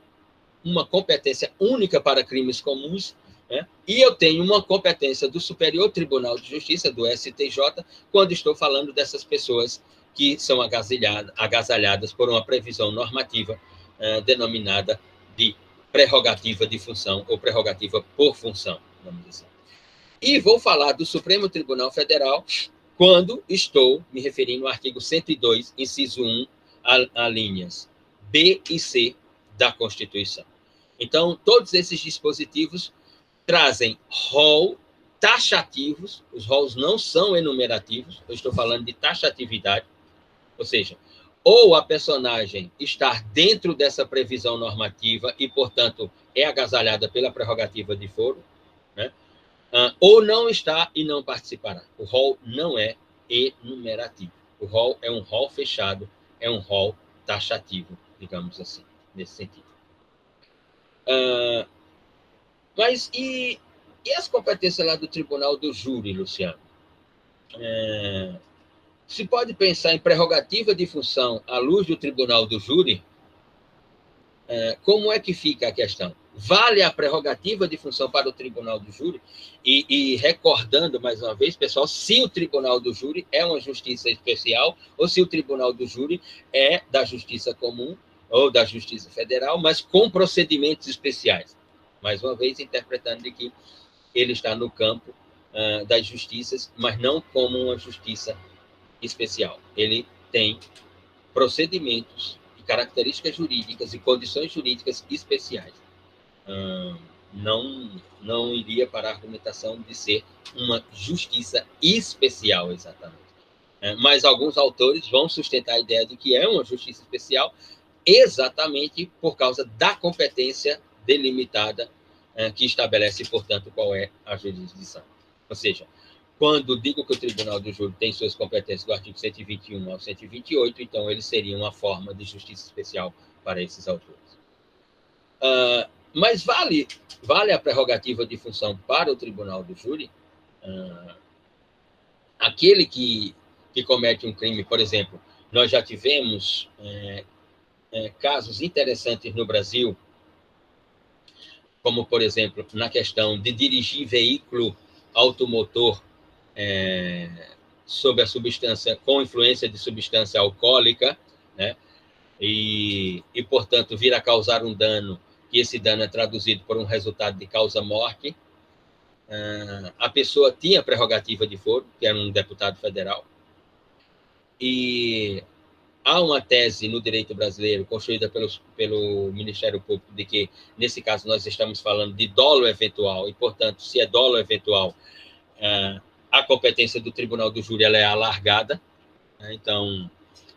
uma competência única para crimes comuns, né? E eu tenho uma competência do Superior Tribunal de Justiça, do STJ, quando estou falando dessas pessoas que são agasalhadas por uma previsão normativa denominada de prerrogativa de função ou prerrogativa por função, vamos dizer. E vou falar do Supremo Tribunal Federal quando estou me referindo ao artigo 102, inciso 1, a linhas B e C da Constituição. Então, todos esses dispositivos trazem rol taxativos, os rols não são enumerativos, eu estou falando de taxatividade, ou seja, ou a personagem está dentro dessa previsão normativa e, portanto, é agasalhada pela prerrogativa de foro, né? Ou não está e não participará. O rol não é enumerativo. O rol é um rol fechado, é um rol taxativo, digamos assim, nesse sentido. Mas e as competências lá do Tribunal do Júri, Luciano? Se pode pensar em prerrogativa de função à luz do Tribunal do Júri, como é que fica a questão? Vale a prerrogativa de função para o Tribunal do Júri? E recordando, mais uma vez, pessoal, se o Tribunal do Júri é uma justiça especial ou se o Tribunal do Júri é da Justiça Comum ou da Justiça Federal, mas com procedimentos especiais. Mais uma vez, interpretando de que ele está no campo das justiças, mas não como uma justiça especial. Ele tem procedimentos e características jurídicas e condições jurídicas especiais. Não iria para a argumentação de ser uma justiça especial, exatamente. Mas alguns autores vão sustentar a ideia de que é uma justiça especial exatamente por causa da competência delimitada que estabelece, portanto, qual é a jurisdição. Ou seja, quando digo que o Tribunal do Júri tem suas competências do artigo 121 ao 128, então ele seria uma forma de justiça especial para esses autores. Mas vale a prerrogativa de função para o Tribunal do Júri? Aquele que comete um crime, por exemplo, nós já tivemos casos interessantes no Brasil, como, por exemplo, na questão de dirigir veículo automotor sob a substância, com influência de substância alcoólica, né? E, portanto, vir a causar um dano, e esse dano é traduzido por um resultado de causa-morte. A pessoa tinha prerrogativa de foro, que era um deputado federal, e há uma tese no direito brasileiro, construída pelo Ministério Público, de que, nesse caso, nós estamos falando de dolo eventual, e, portanto, se é dolo eventual, a competência do Tribunal do Júri ela é alargada. Então,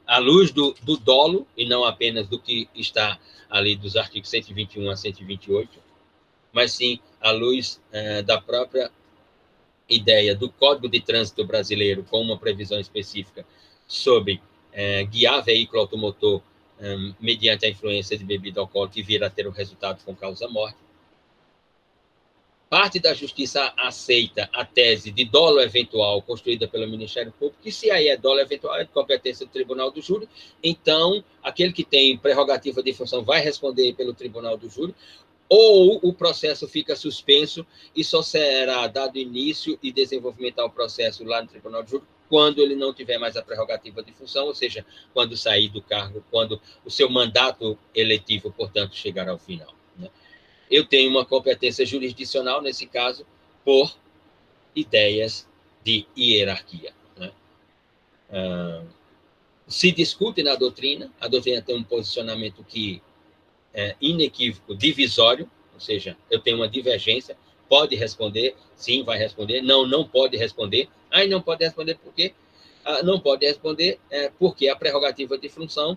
à luz do dolo, e não apenas do que está ali dos artigos 121 a 128, mas sim à luz da própria ideia do Código de Trânsito Brasileiro, com uma previsão específica sobre guiar veículo automotor mediante a influência de bebida alcoólica e vir a ter o resultado com causa-morte. Parte da justiça aceita a tese de dolo eventual construída pelo Ministério Público, que se aí é dolo eventual, é de competência do Tribunal do Júri, então aquele que tem prerrogativa de função vai responder pelo Tribunal do Júri, ou o processo fica suspenso e só será dado início e desenvolvimento ao processo lá no Tribunal do Júri quando ele não tiver mais a prerrogativa de função, ou seja, quando sair do cargo, quando o seu mandato eletivo, portanto, chegar ao final. Eu tenho uma competência jurisdicional, nesse caso, por ideias de hierarquia. Se discute na doutrina, a doutrina tem um posicionamento que é inequívoco, divisório, ou seja, eu tenho uma divergência, pode responder, sim, vai responder, não pode responder. Aí não pode responder por quê? Não pode responder porque a prerrogativa de função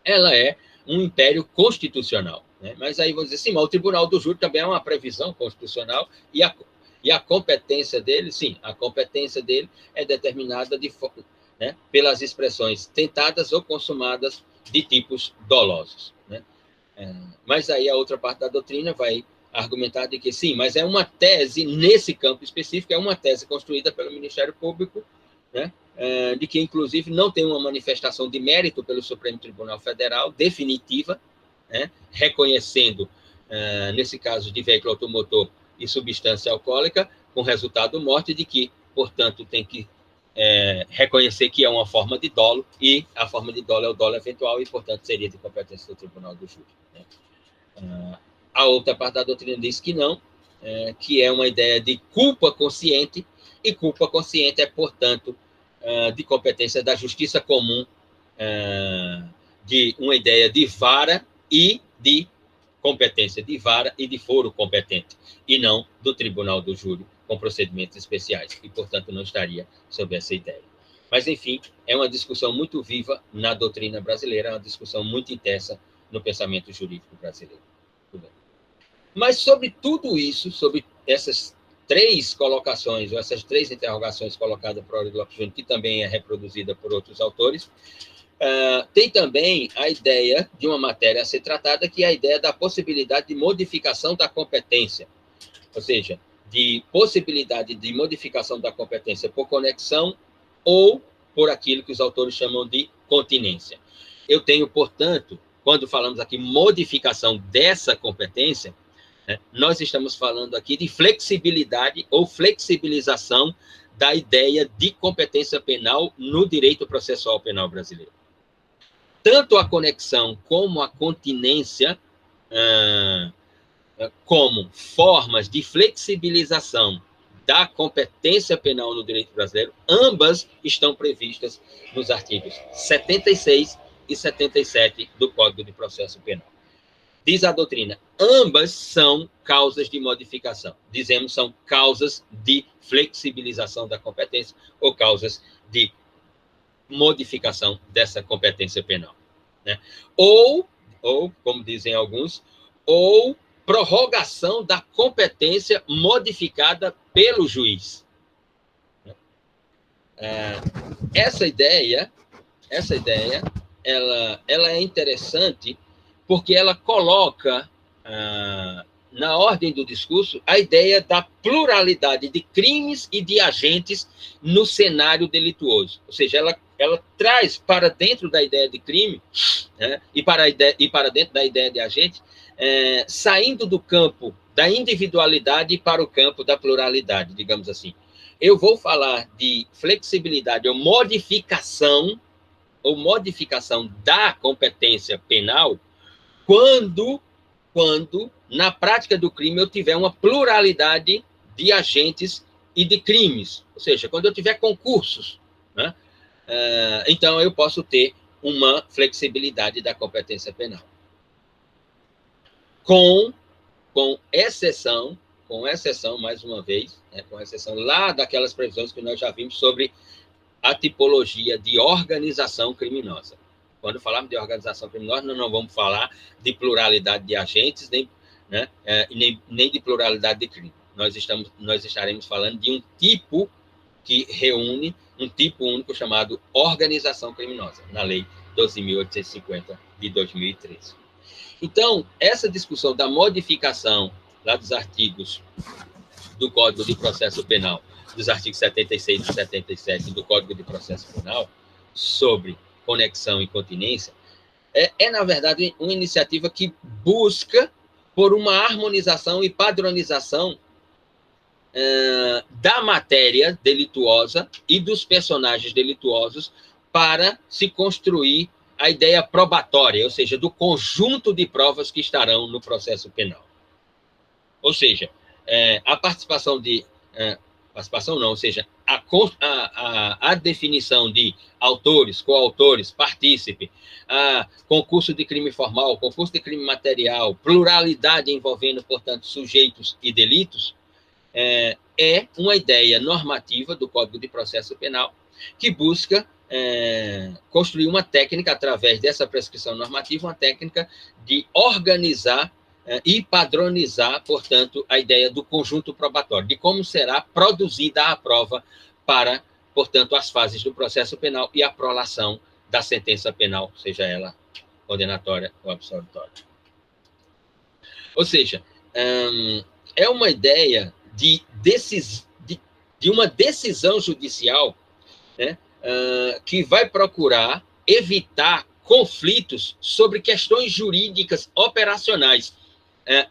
ela é um império constitucional. Né? Mas aí vou dizer, sim, mas o Tribunal do Júri também é uma previsão constitucional e a competência dele, sim, a competência dele é determinada pelas expressões tentadas ou consumadas de tipos dolosos. Né? Mas aí a outra parte da doutrina vai argumentar de que sim, mas é uma tese nesse campo específico, é uma tese construída pelo Ministério Público, né? De que, inclusive, não tem uma manifestação de mérito pelo Supremo Tribunal Federal definitiva, né, reconhecendo, nesse caso de veículo automotor e substância alcoólica, com resultado morte, de que, portanto, tem que reconhecer que é uma forma de dolo, e a forma de dolo é o dolo eventual, e, portanto, seria de competência do Tribunal do Júri. Né? A outra parte da doutrina diz que não, que é uma ideia de culpa consciente, e culpa consciente é, portanto, de competência da justiça comum, de uma ideia de vara e de competência de vara e de foro competente, e não do Tribunal do Júri, com procedimentos especiais, e, portanto, não estaria sob essa ideia. Mas, enfim, é uma discussão muito viva na doutrina brasileira, é uma discussão muito intensa no pensamento jurídico brasileiro. Mas, sobre tudo isso, sobre essas três colocações, ou essas três interrogações colocadas por Aurélio Lopes Júnior, que também é reproduzida por outros autores, tem também a ideia de uma matéria a ser tratada, que é a ideia da possibilidade de modificação da competência, ou seja, de possibilidade de modificação da competência por conexão ou por aquilo que os autores chamam de continência. Eu tenho, portanto, quando falamos aqui modificação dessa competência, nós estamos falando aqui de flexibilidade ou flexibilização da ideia de competência penal no direito processual penal brasileiro. Tanto a conexão como a continência, como formas de flexibilização da competência penal no direito brasileiro, ambas estão previstas nos artigos 76 e 77 do Código de Processo Penal. Diz a doutrina, ambas são causas de modificação. Dizemos são causas de flexibilização da competência ou causas de modificação dessa competência penal. Né? Ou, como dizem alguns, ou prorrogação da competência modificada pelo juiz. Essa ideia ela é interessante porque ela coloca na ordem do discurso a ideia da pluralidade de crimes e de agentes no cenário delituoso. Ou seja, ela traz para dentro da ideia de crime, né, e para dentro da ideia de agente, saindo do campo da individualidade para o campo da pluralidade, digamos assim. Eu vou falar de flexibilidade ou modificação da competência penal quando na prática do crime eu tiver uma pluralidade de agentes e de crimes, ou seja, quando eu tiver concursos, né? Então eu posso ter uma flexibilidade da competência penal. Com exceção, mais uma vez, né, com exceção lá daquelas previsões que nós já vimos sobre a tipologia de organização criminosa. Quando falarmos de organização criminosa, nós não vamos falar de pluralidade de agentes, nem de pluralidade de crime. Nós estaremos falando de um tipo que reúne um tipo único chamado organização criminosa, na Lei 12.850 de 2013. Então, essa discussão da modificação lá dos artigos do Código de Processo Penal, dos artigos 76 e 77 do Código de Processo Penal, sobre conexão e continência, na verdade, uma iniciativa que busca por uma harmonização e padronização da matéria delituosa e dos personagens delituosos para se construir a ideia probatória, ou seja, do conjunto de provas que estarão no processo penal. Ou seja, a participação de... participação não, ou seja, a definição de autores, coautores, partícipe, concurso de crime formal, concurso de crime material, pluralidade envolvendo, portanto, sujeitos e delitos, é uma ideia normativa do Código de Processo Penal que busca construir uma técnica, através dessa prescrição normativa, uma técnica de organizar e padronizar, portanto, a ideia do conjunto probatório, de como será produzida a prova para, portanto, as fases do processo penal e a prolação da sentença penal, seja ela condenatória ou absolutória. Ou seja, é uma ideia de uma decisão judicial, né, que vai procurar evitar conflitos sobre questões jurídicas operacionais,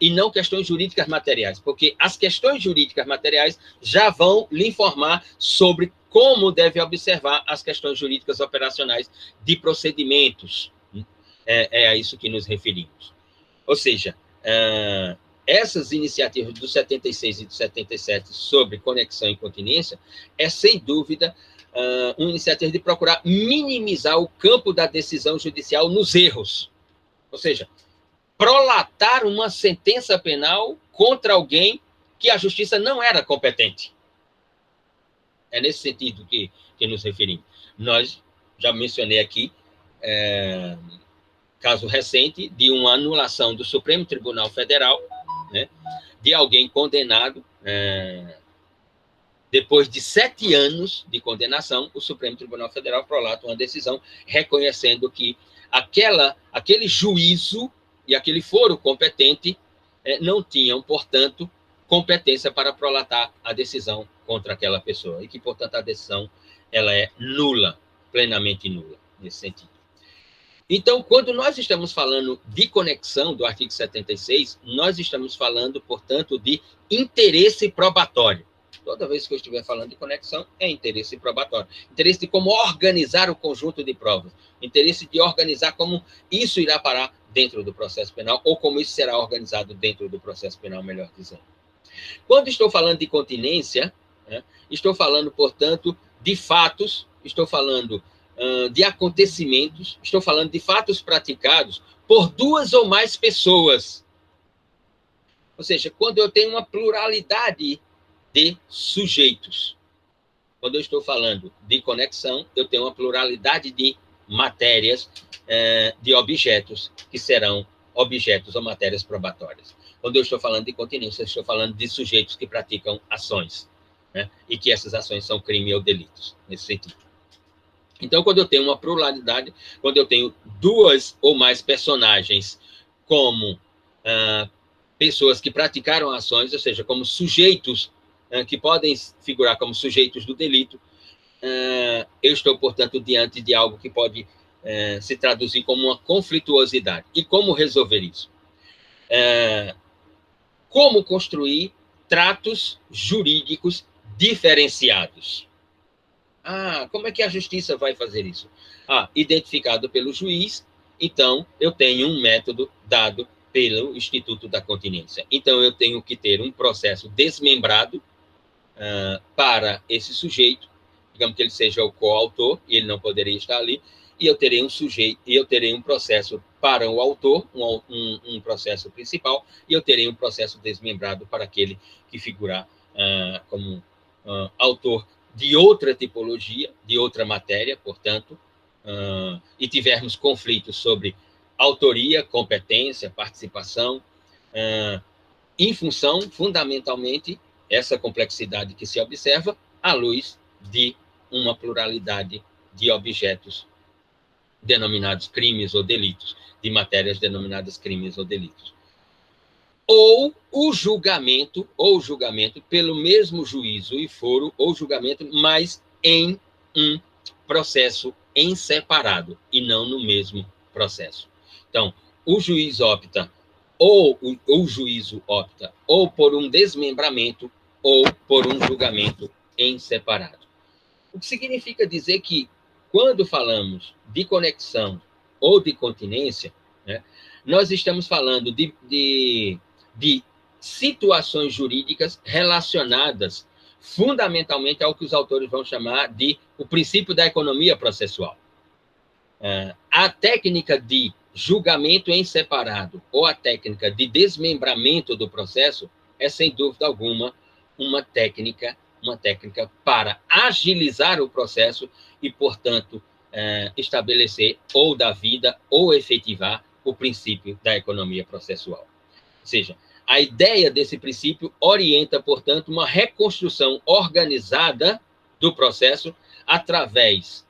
e não questões jurídicas materiais, porque as questões jurídicas materiais já vão lhe informar sobre como deve observar as questões jurídicas operacionais de procedimentos. É a isso que nos referimos. Ou seja, essas iniciativas do 76 e do 77 sobre conexão e continência sem dúvida, uma iniciativa de procurar minimizar o campo da decisão judicial nos erros. Ou seja, prolatar uma sentença penal contra alguém que a justiça não era competente. É nesse sentido que nos referimos. Nós, já mencionei aqui, caso recente de uma anulação do Supremo Tribunal Federal, né, de alguém condenado, depois de 7 anos de condenação, o Supremo Tribunal Federal prolata uma decisão reconhecendo que aquele juízo e aquele foro competente não tinham, portanto, competência para prolatar a decisão contra aquela pessoa, e que, portanto, a decisão ela é nula, plenamente nula, nesse sentido. Então, quando nós estamos falando de conexão do artigo 76, nós estamos falando, portanto, de interesse probatório. Toda vez que eu estiver falando de conexão, é interesse probatório. Interesse de como organizar o conjunto de provas. Interesse de organizar como isso irá parar dentro do processo penal, ou como isso será organizado dentro do processo penal, melhor dizendo. Quando estou falando de continência, estou falando, portanto, de fatos, estou falando de acontecimentos, estou falando de fatos praticados por 2 ou mais pessoas. Ou seja, quando eu tenho uma pluralidade de sujeitos. Quando eu estou falando de conexão, eu tenho uma pluralidade de matérias, de objetos, que serão objetos ou matérias probatórias. Quando eu estou falando de continência, eu estou falando de sujeitos que praticam ações, né? E que essas ações são crime ou delitos, nesse sentido. Então, quando eu tenho uma pluralidade, quando eu tenho 2 ou mais personagens como pessoas que praticaram ações, ou seja, como sujeitos que podem figurar como sujeitos do delito, eu estou, portanto, diante de algo que pode se traduzir como uma conflituosidade. E como resolver isso? Como construir tratos jurídicos diferenciados? Como é que a justiça vai fazer isso? Identificado pelo juiz, então eu tenho um método dado pelo Instituto da Continência. Então eu tenho que ter um processo desmembrado para esse sujeito, digamos que ele seja o coautor, e ele não poderia estar ali, e eu terei um processo para o autor, um processo principal, e eu terei um processo desmembrado para aquele que figurar como autor de outra tipologia, de outra matéria, portanto, e tivermos conflitos sobre autoria, competência, participação, em função, fundamentalmente, essa complexidade que se observa à luz de uma pluralidade de objetos denominados crimes ou delitos, de matérias denominadas crimes ou delitos. Ou o julgamento pelo mesmo juízo e foro, ou julgamento, mas em um processo em separado, e não no mesmo processo. Então, o juiz opta, ou o juízo opta, ou por um desmembramento, ou por um julgamento em separado. O que significa dizer que, quando falamos de conexão ou de continência, né, nós estamos falando de situações jurídicas relacionadas fundamentalmente ao que os autores vão chamar de o princípio da economia processual. A técnica de julgamento em separado ou a técnica de desmembramento do processo é, sem dúvida alguma, uma técnica para agilizar o processo e, portanto, estabelecer ou dar vida ou efetivar o princípio da economia processual. Ou seja, a ideia desse princípio orienta, portanto, uma reconstrução organizada do processo através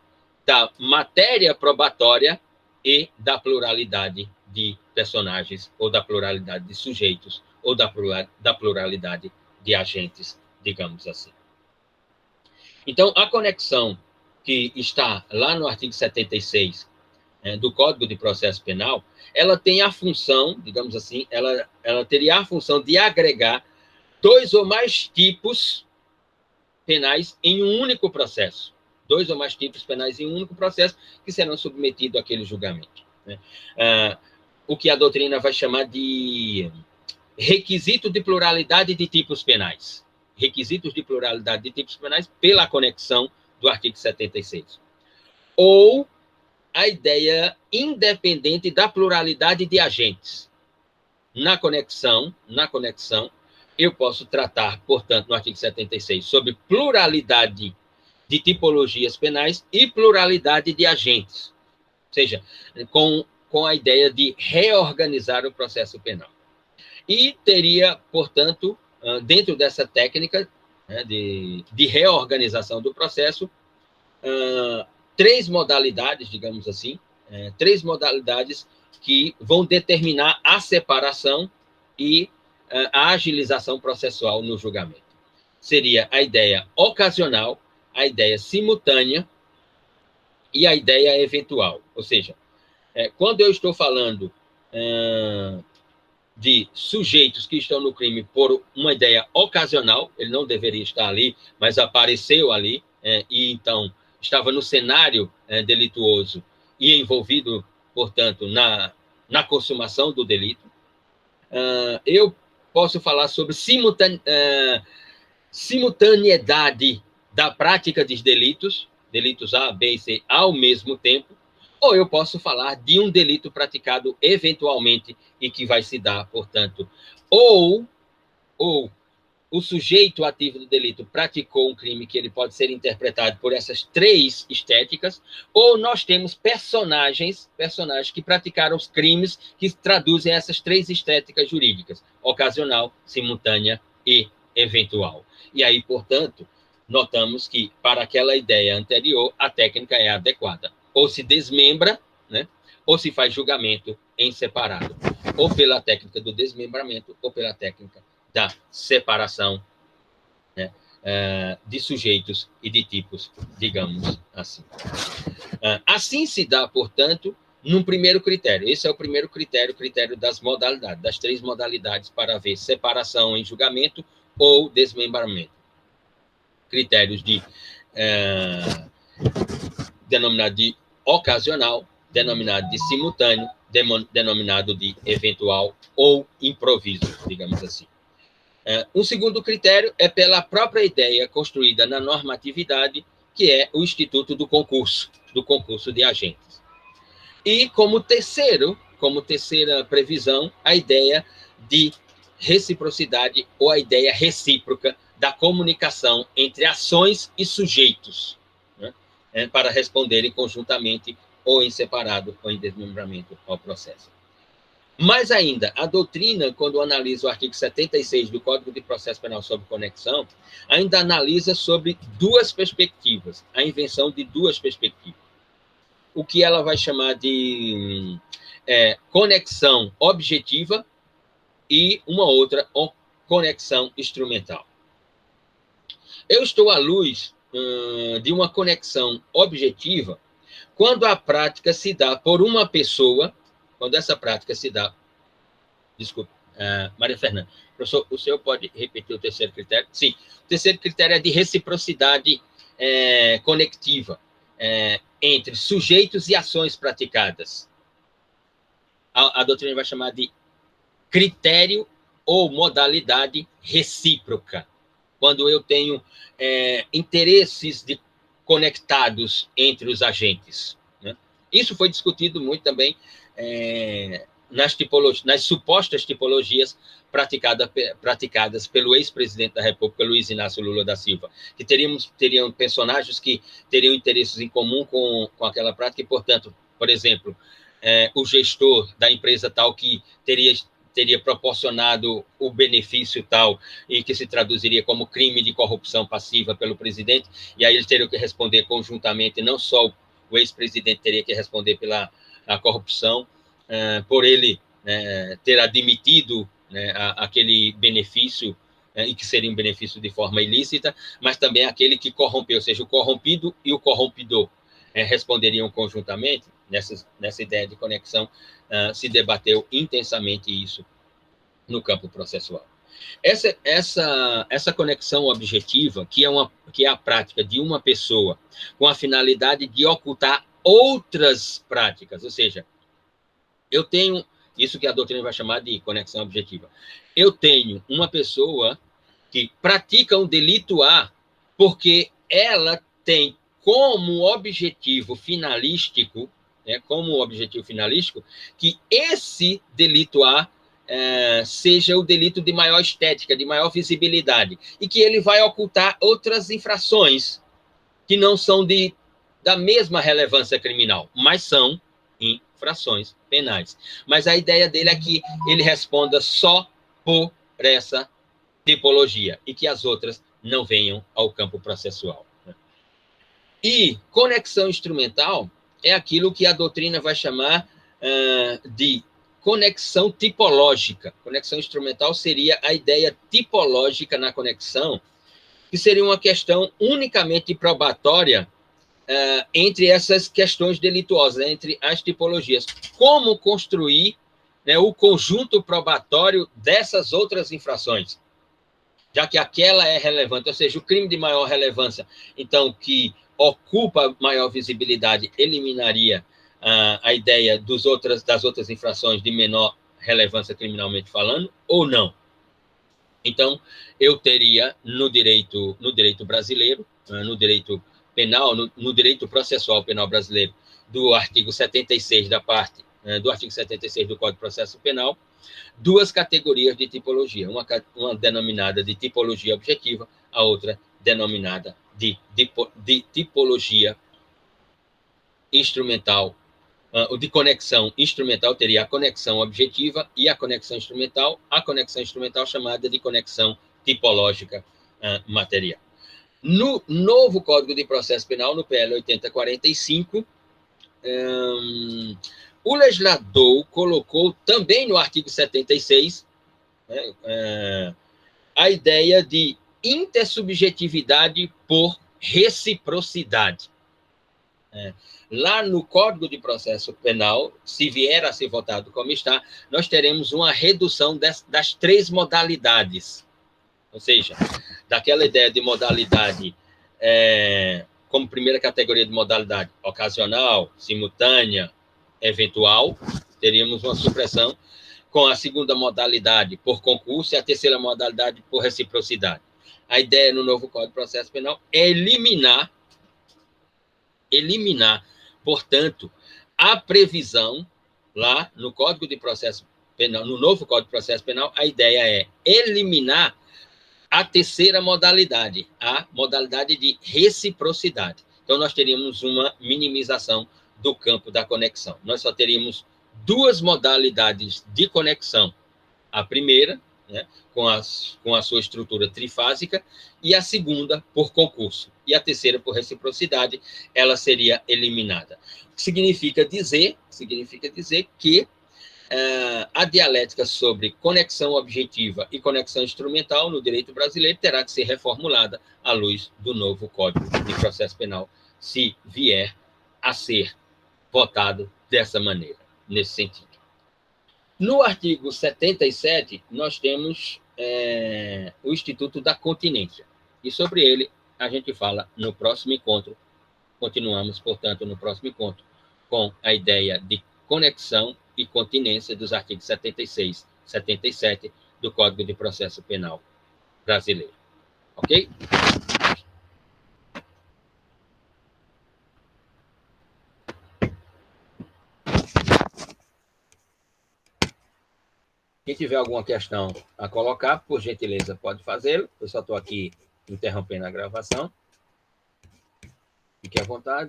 da matéria probatória e da pluralidade de personagens, ou da pluralidade de sujeitos, ou da pluralidade de agentes, digamos assim. Então, a conexão que está lá no artigo 76 do Código de Processo Penal, ela tem a função, digamos assim, ela teria a função de agregar 2 ou mais tipos penais em um único processo. 2 ou mais tipos penais em um único processo que serão submetidos àquele julgamento. Né? O que a doutrina vai chamar de requisito de pluralidade de tipos penais. Requisitos de pluralidade de tipos penais pela conexão do artigo 76. Ou a ideia independente da pluralidade de agentes. Na conexão, eu posso tratar, portanto, no artigo 76, sobre pluralidade de tipologias penais e pluralidade de agentes. Ou seja, com a ideia de reorganizar o processo penal. E teria, portanto, dentro dessa técnica, né, de reorganização do processo, 3 modalidades, digamos assim, 3 modalidades que vão determinar a separação e a agilização processual no julgamento. Seria a ideia ocasional, a ideia simultânea e a ideia eventual. Ou seja, quando eu estou falando de sujeitos que estão no crime por uma ideia ocasional, ele não deveria estar ali, mas apareceu ali, e então estava no cenário delituoso e envolvido, portanto, na consumação do delito. Eu posso falar sobre simultaneidade da prática dos delitos A, B e C, ao mesmo tempo, ou eu posso falar de um delito praticado eventualmente e que vai se dar, portanto, ou o sujeito ativo do delito praticou um crime que ele pode ser interpretado por essas 3 estéticas, ou nós temos personagens que praticaram os crimes que traduzem essas 3 estéticas jurídicas, ocasional, simultânea e eventual. E aí, portanto, notamos que, para aquela ideia anterior, a técnica é adequada. Ou se desmembra, né, ou se faz julgamento em separado, ou pela técnica do desmembramento, ou pela técnica da separação, né, de sujeitos e de tipos, digamos assim. Assim se dá, portanto, num primeiro critério. Esse é o primeiro critério, critério das modalidades, das 3 modalidades para haver separação em julgamento ou desmembramento. Critérios denominado de ocasional, denominado de simultâneo, denominado de eventual ou improviso, digamos assim. Um segundo critério é pela própria ideia construída na normatividade, que é o instituto do concurso de agentes. E como terceira previsão, a ideia de reciprocidade ou a ideia recíproca da comunicação entre ações e sujeitos, né, para responderem conjuntamente ou em separado ou em desmembramento ao processo. Mais ainda, a doutrina, quando analisa o artigo 76 do Código de Processo Penal sobre conexão, ainda analisa sobre 2 perspectivas, a invenção de 2 perspectivas. O que ela vai chamar de conexão objetiva e uma outra conexão instrumental. Eu estou à luz de uma conexão objetiva quando a prática se dá por uma pessoa, quando essa prática se dá... Desculpe, Maria Fernanda, professor, o senhor pode repetir o terceiro critério? Sim, o terceiro critério é de reciprocidade conectiva entre sujeitos e ações praticadas. A doutrina vai chamar de critério ou modalidade recíproca, quando eu tenho interesses conectados entre os agentes, né? Isso foi discutido muito também nas supostas tipologias praticadas pelo ex-presidente da República, Luiz Inácio Lula da Silva, que teriam personagens que teriam interesses em comum com aquela prática e, portanto, por exemplo, o gestor da empresa tal que teria proporcionado o benefício tal e que se traduziria como crime de corrupção passiva pelo presidente, e aí eles teriam que responder conjuntamente, não só o ex-presidente teria que responder pela corrupção, por ele ter admitido aquele benefício, e que seria um benefício de forma ilícita, mas também aquele que corrompeu, ou seja, o corrompido e o corrompidor. responderiam conjuntamente, nessa ideia de conexão, se debateu intensamente isso no campo processual. Essa conexão objetiva, que é a prática de uma pessoa com a finalidade de ocultar outras práticas, ou seja, eu tenho isso que a doutrina vai chamar de conexão objetiva. Eu tenho uma pessoa que pratica um delito A porque ela tem como objetivo finalístico, que esse delito A seja o delito de maior estética, de maior visibilidade, e que ele vai ocultar outras infrações que não são da mesma relevância criminal, mas são infrações penais. Mas a ideia dele é que ele responda só por essa tipologia e que as outras não venham ao campo processual. E conexão instrumental é aquilo que a doutrina vai chamar de conexão tipológica. Conexão instrumental seria a ideia tipológica na conexão, que seria uma questão unicamente probatória entre essas questões delituosas, entre as tipologias. Como construir o conjunto probatório dessas outras infrações, já que aquela é relevante, ou seja, o crime de maior relevância, então, que ocupa maior visibilidade, eliminaria a ideia das outras infrações de menor relevância criminalmente falando, ou não? Então, eu teria no direito brasileiro, no direito penal, no direito processual penal brasileiro, do artigo 76 do artigo 76 do Código de Processo Penal, duas categorias de tipologia, uma denominada de tipologia objetiva, a outra denominada de tipologia instrumental. O de conexão instrumental teria a conexão objetiva e a conexão instrumental chamada de conexão tipológica material. No novo Código de Processo Penal, no PL 8045, o legislador colocou também no artigo 76 a ideia de intersubjetividade por reciprocidade. Lá no Código de Processo Penal, se vier a ser votado como está, nós teremos uma redução das três modalidades. Ou seja, daquela ideia de modalidade como primeira categoria de modalidade ocasional, simultânea, eventual, teríamos uma supressão, com a segunda modalidade por concurso e a terceira modalidade por reciprocidade. A ideia no novo Código de Processo Penal é eliminar, portanto, a previsão lá no Código de Processo Penal, no novo Código de Processo Penal, a ideia é eliminar a terceira modalidade, a modalidade de reciprocidade. Então, nós teríamos uma minimização do campo da conexão. Nós só teríamos duas modalidades de conexão. A primeira, com a sua estrutura trifásica, e a segunda por concurso. E a terceira por reciprocidade, ela seria eliminada. O que significa dizer que a dialética sobre conexão objetiva e conexão instrumental no direito brasileiro terá que ser reformulada à luz do novo Código de Processo Penal, se vier a ser votado dessa maneira, nesse sentido. No artigo 77, nós temos o Instituto da Continência, e sobre ele a gente fala no próximo encontro. Continuamos, portanto, no próximo encontro, com a ideia de conexão e continência dos artigos 76, 77 do Código de Processo Penal brasileiro. Ok? Quem tiver alguma questão a colocar, por gentileza, pode fazê-lo. Eu só estou aqui interrompendo a gravação. Fique à vontade.